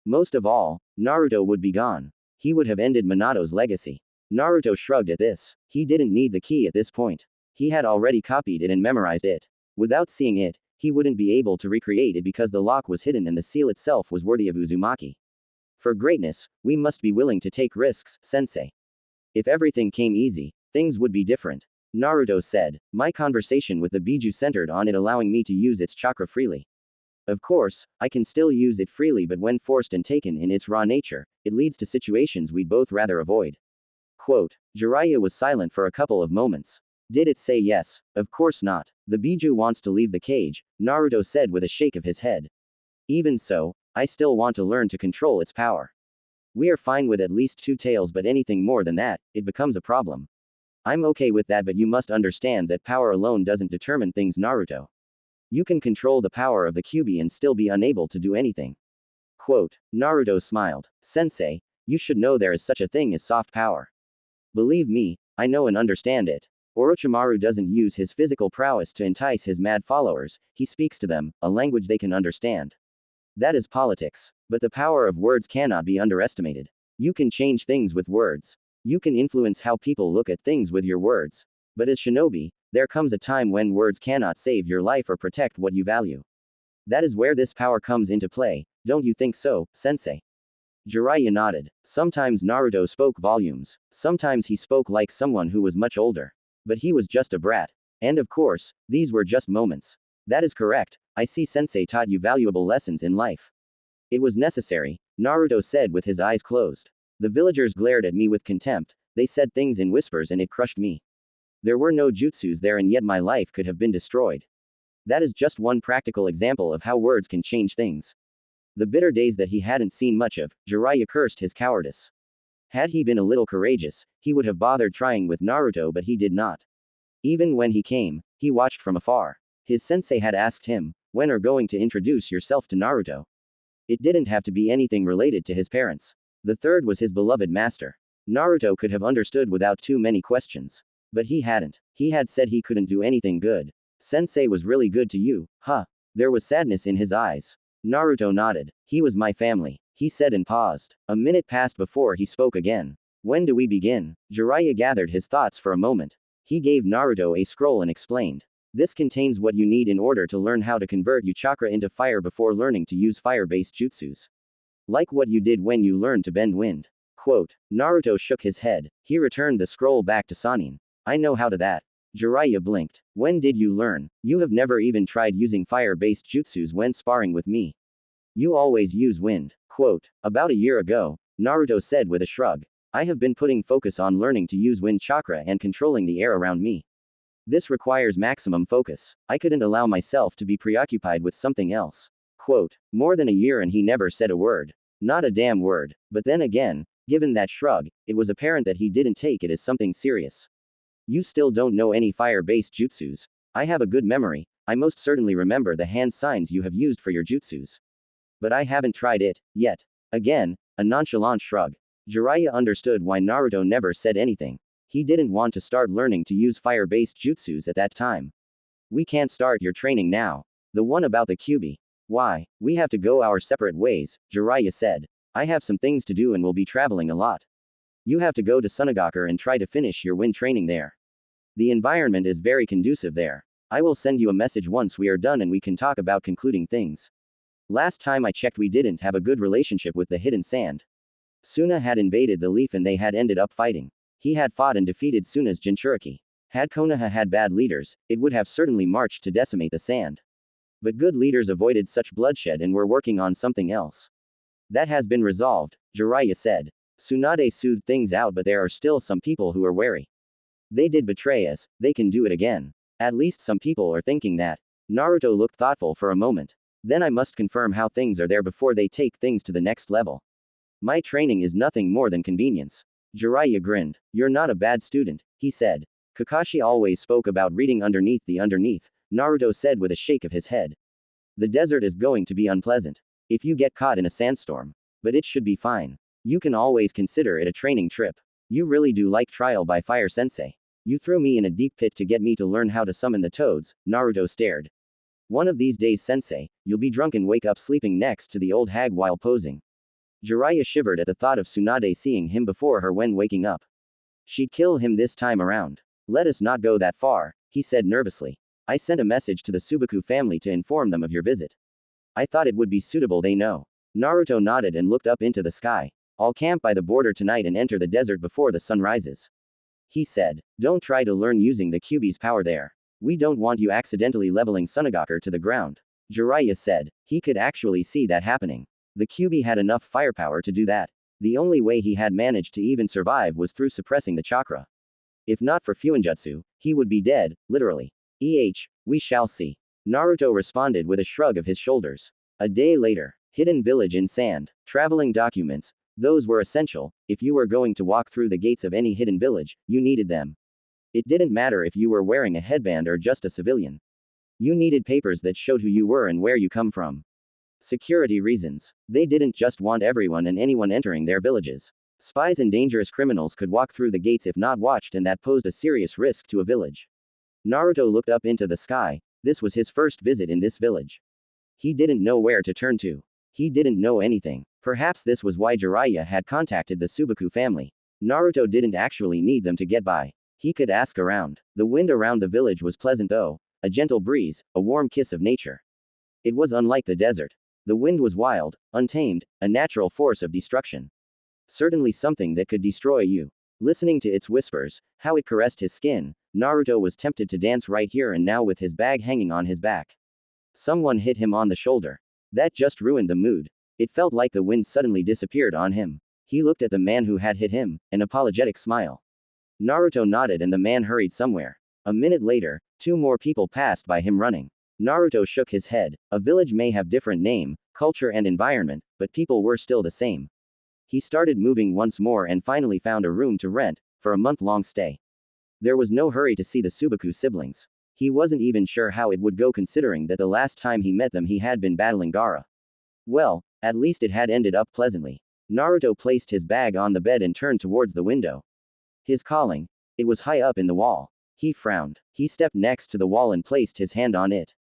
Most of all, Naruto would be gone. He would have ended Minato's legacy. Naruto shrugged at this. He didn't need the key at this point. He had already copied it and memorized it. Without seeing it, he wouldn't be able to recreate it because the lock was hidden and the seal itself was worthy of Uzumaki. For greatness, we must be willing to take risks, sensei. If everything came easy, things would be different. Naruto said, my conversation with the Biju centered on it allowing me to use its chakra freely. Of course, I can still use it freely, but when forced and taken in its raw nature, it leads to situations we'd both rather avoid. Quote, Jiraiya was silent for a couple of moments. Did it say yes? Of course not. The Biju wants to leave the cage, Naruto said with a shake of his head. Even so, I still want to learn to control its power. We are fine with at least 2 tails, but anything more than that, it becomes a problem. I'm okay with that, but you must understand that power alone doesn't determine things, Naruto. You can control the power of the Kyuubi and still be unable to do anything. Quote, Naruto smiled. Sensei, you should know there is such a thing as soft power. Believe me, I know and understand it. Orochimaru doesn't use his physical prowess to entice his mad followers, he speaks to them, a language they can understand. That is politics. But the power of words cannot be underestimated. You can change things with words. You can influence how people look at things with your words. But as shinobi, there comes a time when words cannot save your life or protect what you value. That is where this power comes into play, don't you think so, sensei? Jiraiya nodded. Sometimes Naruto spoke volumes. Sometimes he spoke like someone who was much older. But he was just a brat. And of course, these were just moments. That is correct, I see sensei taught you valuable lessons in life. It was necessary, Naruto said with his eyes closed. The villagers glared at me with contempt, they said things in whispers and it crushed me. There were no jutsus there and yet my life could have been destroyed. That is just one practical example of how words can change things. The bitter days that he hadn't seen much of, Jiraiya cursed his cowardice. Had he been a little courageous, he would have bothered trying with Naruto, but he did not. Even when he came, he watched from afar. His sensei had asked him, when are going to introduce yourself to Naruto? It didn't have to be anything related to his parents. The third was his beloved master. Naruto could have understood without too many questions. But he hadn't. He had said he couldn't do anything good. Sensei was really good to you, huh? There was sadness in his eyes. Naruto nodded. He was my family, he said and paused. A minute passed before he spoke again. When do we begin? Jiraiya gathered his thoughts for a moment. He gave Naruto a scroll and explained. This contains what you need in order to learn how to convert your chakra into fire before learning to use fire-based jutsus. Like what you did when you learned to bend wind. Quote, Naruto shook his head. He returned the scroll back to Sannin. I know how to that. Jiraiya blinked. When did you learn? You have never even tried using fire-based jutsus when sparring with me. You always use wind. Quote, about a year ago, Naruto said with a shrug. I have been putting focus on learning to use wind chakra and controlling the air around me. This requires maximum focus. I couldn't allow myself to be preoccupied with something else. Quote, more than a year and he never said a word. Not a damn word. But then again, given that shrug, it was apparent that he didn't take it as something serious. You still don't know any fire-based jutsus. I have a good memory, I most certainly remember the hand signs you have used for your jutsus. But I haven't tried it, yet. Again, a nonchalant shrug. Jiraiya understood why Naruto never said anything. He didn't want to start learning to use fire-based jutsus at that time. We can't start your training now. The one about the Kyuubi. Why, we have to go our separate ways, Jiraiya said. I have some things to do and will be traveling a lot. You have to go to Sunagaku and try to finish your wind training there. The environment is very conducive there. I will send you a message once we are done and we can talk about concluding things. Last time I checked we didn't have a good relationship with the hidden sand. Suna had invaded the leaf and they had ended up fighting. He had fought and defeated Suna's Jinchuriki. Had Konoha had bad leaders, it would have certainly marched to decimate the sand. But good leaders avoided such bloodshed and were working on something else. That has been resolved, Jiraiya said. Tsunade soothed things out, but there are still some people who are wary. They did betray us, they can do it again. At least some people are thinking that. Naruto looked thoughtful for a moment. Then I must confirm how things are there before they take things to the next level. My training is nothing more than convenience. Jiraiya grinned. You're not a bad student, he said. Kakashi always spoke about reading underneath the underneath, Naruto said with a shake of his head. The desert is going to be unpleasant. If you get caught in a sandstorm. But it should be fine. You can always consider it a training trip. You really do like trial by fire sensei. You threw me in a deep pit to get me to learn how to summon the toads, Naruto stared. One of these days sensei, you'll be drunk and wake up sleeping next to the old hag while posing. Jiraiya shivered at the thought of Tsunade seeing him before her when waking up. She'd kill him this time around. Let us not go that far, he said nervously. I sent a message to the Subaku family to inform them of your visit. I thought it would be suitable they know. Naruto nodded and looked up into the sky. I'll camp by the border tonight and enter the desert before the sun rises. He said. Don't try to learn using the Kyuubi's power there. We don't want you accidentally leveling Tsunagakure to the ground. Jiraiya said. He could actually see that happening. The Kyuubi had enough firepower to do that. The only way he had managed to even survive was through suppressing the chakra. If not for Fuinjutsu, he would be dead, literally. We shall see. Naruto responded with a shrug of his shoulders. A day later. Hidden village in sand. Traveling documents. Those were essential. If you were going to walk through the gates of any hidden village, you needed them. It didn't matter if you were wearing a headband or just a civilian. You needed papers that showed who you were and where you come from. Security reasons. They didn't just want everyone and anyone entering their villages. Spies and dangerous criminals could walk through the gates if not watched, and that posed a serious risk to a village. Naruto looked up into the sky. This was his first visit in this village. He didn't know where to turn to. He didn't know anything. Perhaps this was why Jiraiya had contacted the Subaku family. Naruto didn't actually need them to get by. He could ask around. The wind around the village was pleasant though. A gentle breeze, a warm kiss of nature. It was unlike the desert. The wind was wild, untamed, a natural force of destruction. Certainly something that could destroy you. Listening to its whispers, how it caressed his skin, Naruto was tempted to dance right here and now with his bag hanging on his back. Someone hit him on the shoulder. That just ruined the mood. It felt like the wind suddenly disappeared on him. He looked at the man who had hit him, an apologetic smile. Naruto nodded and the man hurried somewhere. A minute later, 2 more people passed by him running. Naruto shook his head. A village may have different name, culture and environment, but people were still the same. He started moving once more and finally found a room to rent, for a month-long stay. There was no hurry to see the Subaku siblings. He wasn't even sure how it would go considering that the last time he met them he had been battling Gaara. Well, at least it had ended up pleasantly. Naruto placed his bag on the bed and turned towards the window. His calling. It was high up in the wall. He frowned. He stepped next to the wall and placed his hand on it.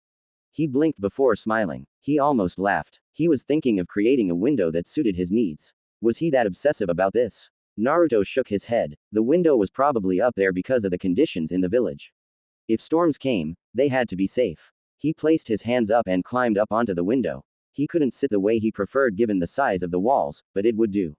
He blinked before smiling. He almost laughed. He was thinking of creating a window that suited his needs. Was he that obsessive about this? Naruto shook his head. The window was probably up there because of the conditions in the village. If storms came, they had to be safe. He placed his hands up and climbed up onto the window. He couldn't sit the way he preferred given the size of the walls, but it would do.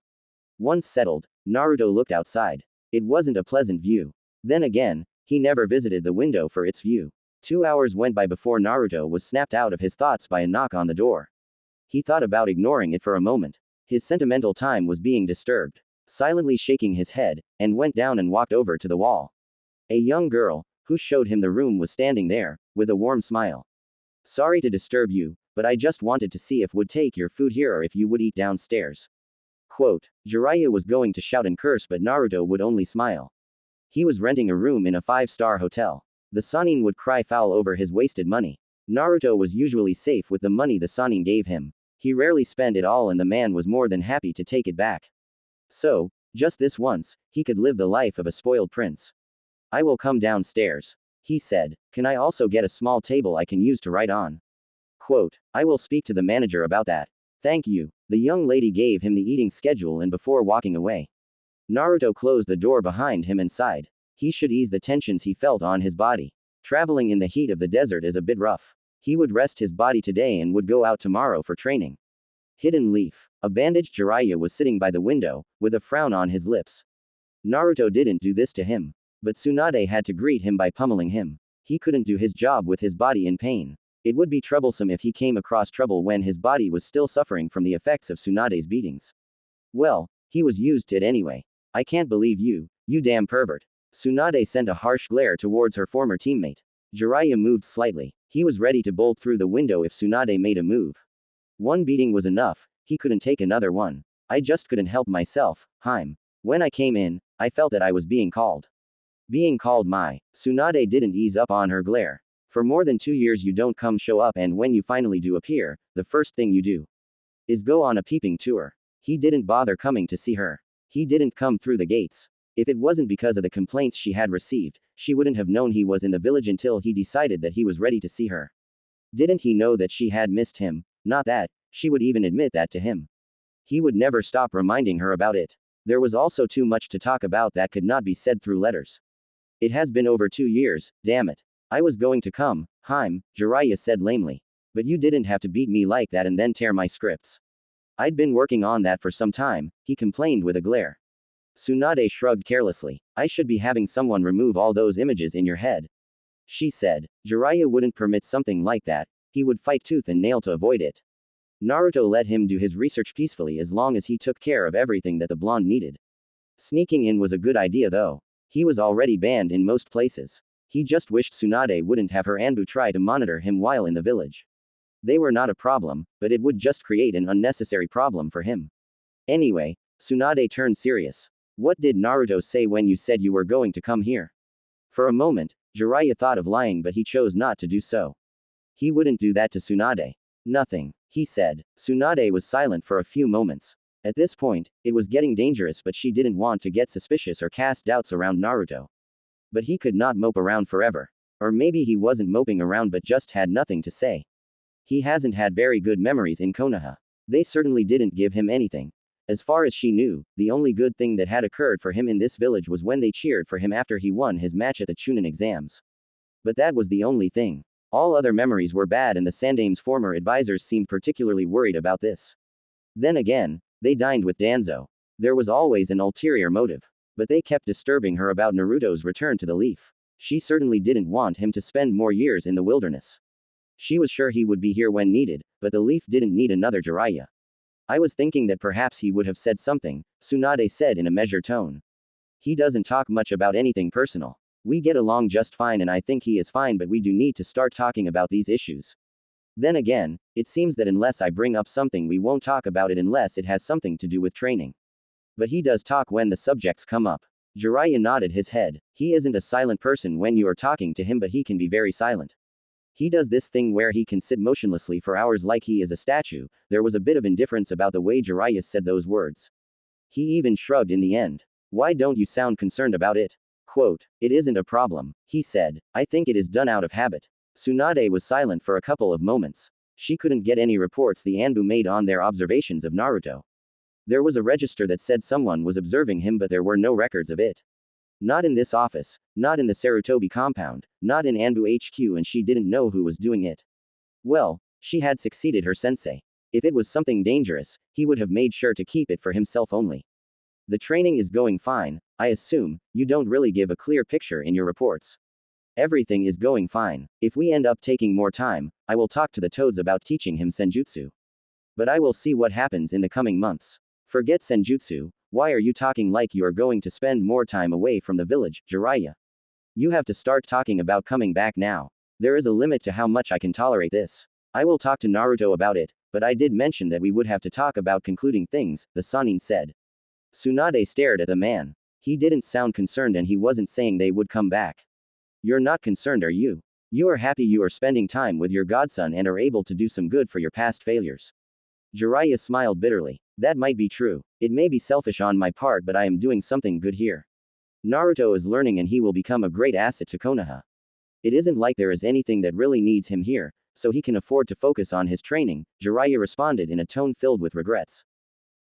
Once settled, Naruto looked outside. It wasn't a pleasant view. Then again, he never visited the window for its view. 2 hours went by before Naruto was snapped out of his thoughts by a knock on the door. He thought about ignoring it for a moment. His sentimental time was being disturbed. Silently shaking his head, and went down and walked over to the wall. A young girl, who showed him the room, was standing there, with a warm smile. Sorry to disturb you, but I just wanted to see if would take your food here or if you would eat downstairs. Quote. Jiraiya was going to shout and curse, but Naruto would only smile. He was renting a room in a 5-star hotel. The Sannin would cry foul over his wasted money. Naruto was usually safe with the money the Sannin gave him. He rarely spent it all and the man was more than happy to take it back. So, just this once, he could live the life of a spoiled prince. I will come downstairs. He said. Can I also get a small table I can use to write on? Quote. I will speak to the manager about that. Thank you. The young lady gave him the eating schedule and before walking away. Naruto closed the door behind him and sighed. He should ease the tensions he felt on his body. Traveling in the heat of the desert is a bit rough. He would rest his body today and would go out tomorrow for training. Hidden leaf. A bandaged Jiraiya was sitting by the window, with a frown on his lips. Naruto didn't do this to him. But Tsunade had to greet him by pummeling him. He couldn't do his job with his body in pain. It would be troublesome if he came across trouble when his body was still suffering from the effects of Tsunade's beatings. Well, he was used to it anyway. I can't believe you, you damn pervert. Tsunade sent a harsh glare towards her former teammate. Jiraiya moved slightly. He was ready to bolt through the window if Tsunade made a move. One beating was enough, he couldn't take another one. I just couldn't help myself, Haim. When I came in, I felt that I was being called. Being called my. Tsunade didn't ease up on her glare. For more than 2 years you don't come show up, and when you finally do appear, the first thing you do is go on a peeping tour. He didn't bother coming to see her. He didn't come through the gates. If it wasn't because of the complaints she had received, she wouldn't have known he was in the village until he decided that he was ready to see her. Didn't he know that she had missed him? Not that, she would even admit that to him. He would never stop reminding her about it. There was also too much to talk about that could not be said through letters. It has been over 2 years, damn it. I was going to come, Haim, Jiraiya said lamely. But you didn't have to beat me like that and then tear my scripts. I'd been working on that for some time, he complained with a glare. Tsunade shrugged carelessly. I should be having someone remove all those images in your head. She said. Jiraiya wouldn't permit something like that, he would fight tooth and nail to avoid it. Naruto let him do his research peacefully as long as he took care of everything that the blonde needed. Sneaking in was a good idea though. He was already banned in most places. He just wished Tsunade wouldn't have her Anbu try to monitor him while in the village. They were not a problem, but it would just create an unnecessary problem for him. Anyway, Tsunade turned serious. What did Naruto say when you said you were going to come here? For a moment, Jiraiya thought of lying, but he chose not to do so. He wouldn't do that to Tsunade. Nothing, he said. Tsunade was silent for a few moments. At this point, it was getting dangerous, but she didn't want to get suspicious or cast doubts around Naruto. But he could not mope around forever. Or maybe he wasn't moping around but just had nothing to say. He hasn't had very good memories in Konoha. They certainly didn't give him anything. As far as she knew, the only good thing that had occurred for him in this village was when they cheered for him after he won his match at the Chunin exams. But that was the only thing. All other memories were bad, and the Sandame's former advisors seemed particularly worried about this. Then again, they dined with Danzo. There was always an ulterior motive. But they kept disturbing her about Naruto's return to the Leaf. She certainly didn't want him to spend more years in the wilderness. She was sure he would be here when needed, but the Leaf didn't need another Jiraiya. I was thinking that perhaps he would have said something, Tsunade said in a measured tone. He doesn't talk much about anything personal. We get along just fine and I think he is fine, but we do need to start talking about these issues. Then again, it seems that unless I bring up something we won't talk about it unless it has something to do with training. But he does talk when the subjects come up. Jiraiya nodded his head. He isn't a silent person when you are talking to him, but he can be very silent. He does this thing where he can sit motionlessly for hours like he is a statue. There was a bit of indifference about the way Jiraiya said those words. He even shrugged in the end. Why don't you sound concerned about it? Quote, it isn't a problem, he said. I think it is done out of habit. Tsunade was silent for a couple of moments. She couldn't get any reports the Anbu made on their observations of Naruto. There was a register that said someone was observing him, but there were no records of it. Not in this office, not in the Sarutobi compound, not in Anbu HQ, and she didn't know who was doing it. Well, she had succeeded her sensei. If it was something dangerous, he would have made sure to keep it for himself only. The training is going fine, I assume. You don't really give a clear picture in your reports. Everything is going fine. If we end up taking more time, I will talk to the Toads about teaching him Senjutsu. But I will see what happens in the coming months. Forget Senjutsu. Why are you talking like you are going to spend more time away from the village, Jiraiya? You have to start talking about coming back now. There is a limit to how much I can tolerate this. I will talk to Naruto about it, but I did mention that we would have to talk about concluding things, the Sannin said. Tsunade stared at the man. He didn't sound concerned and he wasn't saying they would come back. You're not concerned, are you? You are happy you are spending time with your godson and are able to do some good for your past failures. Jiraiya smiled bitterly. That might be true. It may be selfish on my part, but I am doing something good here. Naruto is learning and he will become a great asset to Konoha. It isn't like there is anything that really needs him here, so he can afford to focus on his training, Jiraiya responded in a tone filled with regrets.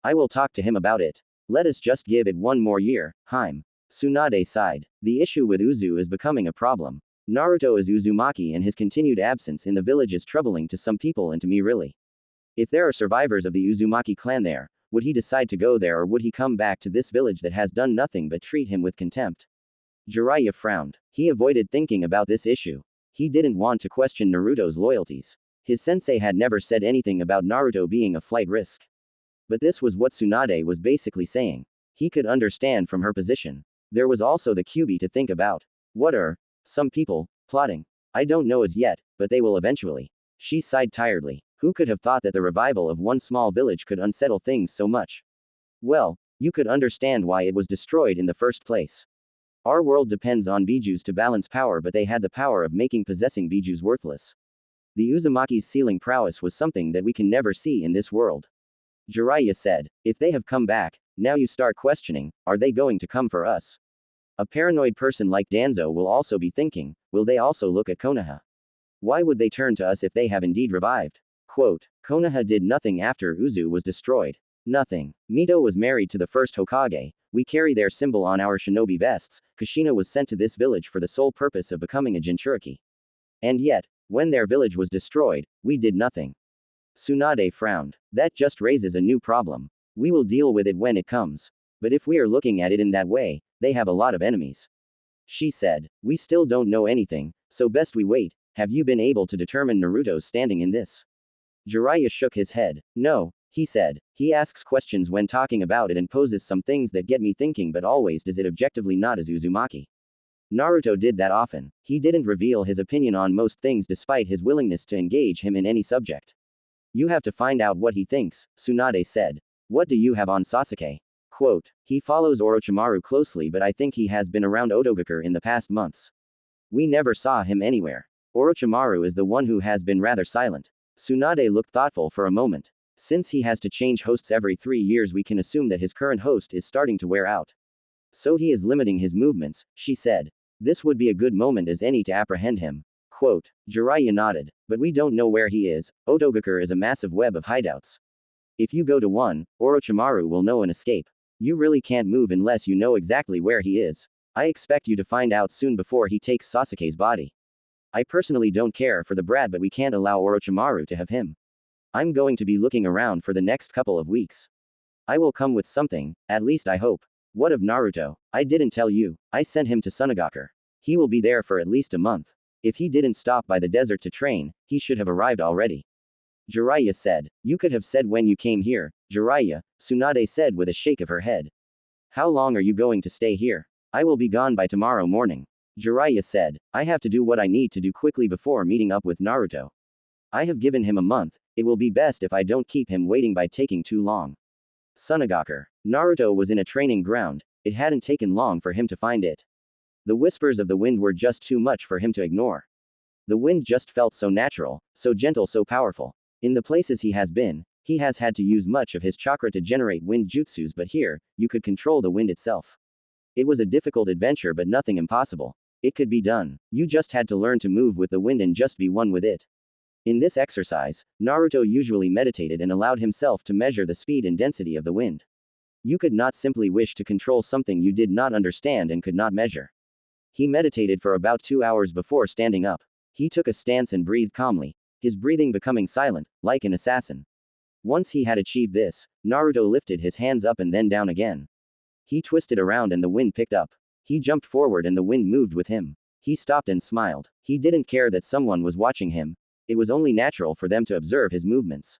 I will talk to him about it. Let us just give it one more year, Haim. Tsunade sighed. The issue with Uzu is becoming a problem. Naruto is Uzumaki and his continued absence in the village is troubling to some people and to me really. If there are survivors of the Uzumaki clan there, would he decide to go there or would he come back to this village that has done nothing but treat him with contempt? Jiraiya frowned. He avoided thinking about this issue. He didn't want to question Naruto's loyalties. His sensei had never said anything about Naruto being a flight risk. But this was what Tsunade was basically saying. He could understand from her position. There was also the Kyuubi to think about. What are some people plotting? I don't know as yet, but they will eventually. She sighed tiredly. Who could have thought that the revival of one small village could unsettle things so much? Well, you could understand why it was destroyed in the first place. Our world depends on bijus to balance power, but they had the power of making possessing bijus worthless. The Uzumaki's sealing prowess was something that we can never see in this world. Jiraiya said, if they have come back, now you start questioning, are they going to come for us? A paranoid person like Danzo will also be thinking, will they also look at Konoha? Why would they turn to us if they have indeed revived? Quote, Konoha did nothing after Uzu was destroyed. Nothing. Mito was married to the first Hokage, we carry their symbol on our shinobi vests, Kushina was sent to this village for the sole purpose of becoming a Jinchuriki. And yet, when their village was destroyed, we did nothing. Tsunade frowned. That just raises a new problem. We will deal with it when it comes. But if we are looking at it in that way, they have a lot of enemies. She said, we still don't know anything, so best we wait. Have you been able to determine Naruto's standing in this? Jiraiya shook his head. No, he said. He asks questions when talking about it and poses some things that get me thinking, but always does it objectively, not as Uzumaki. Naruto did that often. He didn't reveal his opinion on most things despite his willingness to engage him in any subject. You have to find out what he thinks, Tsunade said. What do you have on Sasuke? Quote, he follows Orochimaru closely, but I think he has been around Otogakur in the past months. We never saw him anywhere. Orochimaru is the one who has been rather silent. Tsunade looked thoughtful for a moment. Since he has to change hosts every 3 years, we can assume that his current host is starting to wear out. So he is limiting his movements, she said. This would be a good moment as any to apprehend him. Quote, Jiraiya nodded. But we don't know where he is. Otogakur is a massive web of hideouts. If you go to one, Orochimaru will know and escape. You really can't move unless you know exactly where he is. I expect you to find out soon before he takes Sasuke's body. I personally don't care for the brat, but we can't allow Orochimaru to have him. I'm going to be looking around for the next couple of weeks. I will come with something, at least I hope. What of Naruto? I didn't tell you. I sent him to Sunagakur. He will be there for at least a month. If he didn't stop by the desert to train, he should have arrived already. Jiraiya said. You could have said when you came here, Jiraiya, Tsunade said with a shake of her head. How long are you going to stay here? I will be gone by tomorrow morning. Jiraiya said. I have to do what I need to do quickly before meeting up with Naruto. I have given him a month, it will be best if I don't keep him waiting by taking too long. Sunagakur. Naruto was in a training ground, it hadn't taken long for him to find it. The whispers of the wind were just too much for him to ignore. The wind just felt so natural, so gentle, so powerful. In the places he has been, he has had to use much of his chakra to generate wind jutsus, but here, you could control the wind itself. It was a difficult adventure, but nothing impossible. It could be done. You just had to learn to move with the wind and just be one with it. In this exercise, Naruto usually meditated and allowed himself to measure the speed and density of the wind. You could not simply wish to control something you did not understand and could not measure. He meditated for about 2 hours before standing up. He took a stance and breathed calmly, his breathing becoming silent, like an assassin. Once he had achieved this, Naruto lifted his hands up and then down again. He twisted around and the wind picked up. He jumped forward and the wind moved with him. He stopped and smiled. He didn't care that someone was watching him. It was only natural for them to observe his movements.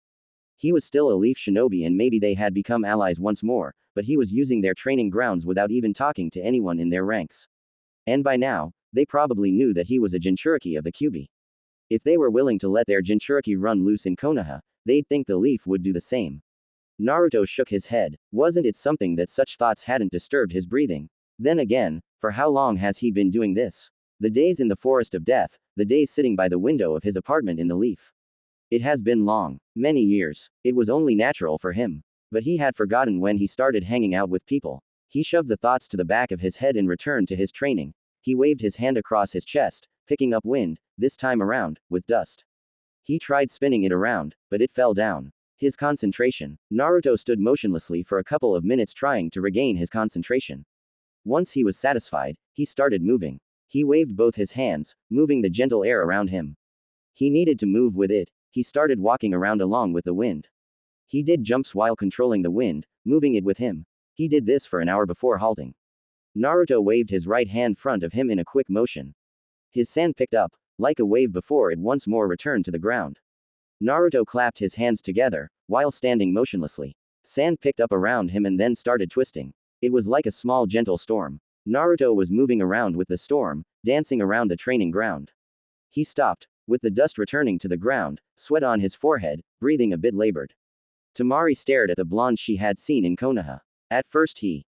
He was still a leaf shinobi and maybe they had become allies once more, but he was using their training grounds without even talking to anyone in their ranks. And by now, they probably knew that he was a Jinchuriki of the Kyuubi. If they were willing to let their Jinchuriki run loose in Konoha, they'd think the leaf would do the same. Naruto shook his head. Wasn't it something that such thoughts hadn't disturbed his breathing? Then again, for how long has he been doing this? The days in the forest of death, the days sitting by the window of his apartment in the leaf. It has been long, many years. It was only natural for him. But he had forgotten when he started hanging out with people. He shoved the thoughts to the back of his head and returned to his training. He waved his hand across his chest, picking up wind, this time around, with dust. He tried spinning it around, but it fell down. His concentration. Naruto stood motionlessly for a couple of minutes trying to regain his concentration. Once he was satisfied, he started moving. He waved both his hands, moving the gentle air around him. He needed to move with it. He started walking around along with the wind. He did jumps while controlling the wind, moving it with him. He did this for an hour before halting. Naruto waved his right hand front of him in a quick motion. His sand picked up, like a wave before it once more returned to the ground. Naruto clapped his hands together, while standing motionlessly. Sand picked up around him and then started twisting. It was like a small gentle storm. Naruto was moving around with the storm, dancing around the training ground. He stopped, with the dust returning to the ground, sweat on his forehead, breathing a bit labored. Tamari stared at the blonde she had seen in Konoha. At first he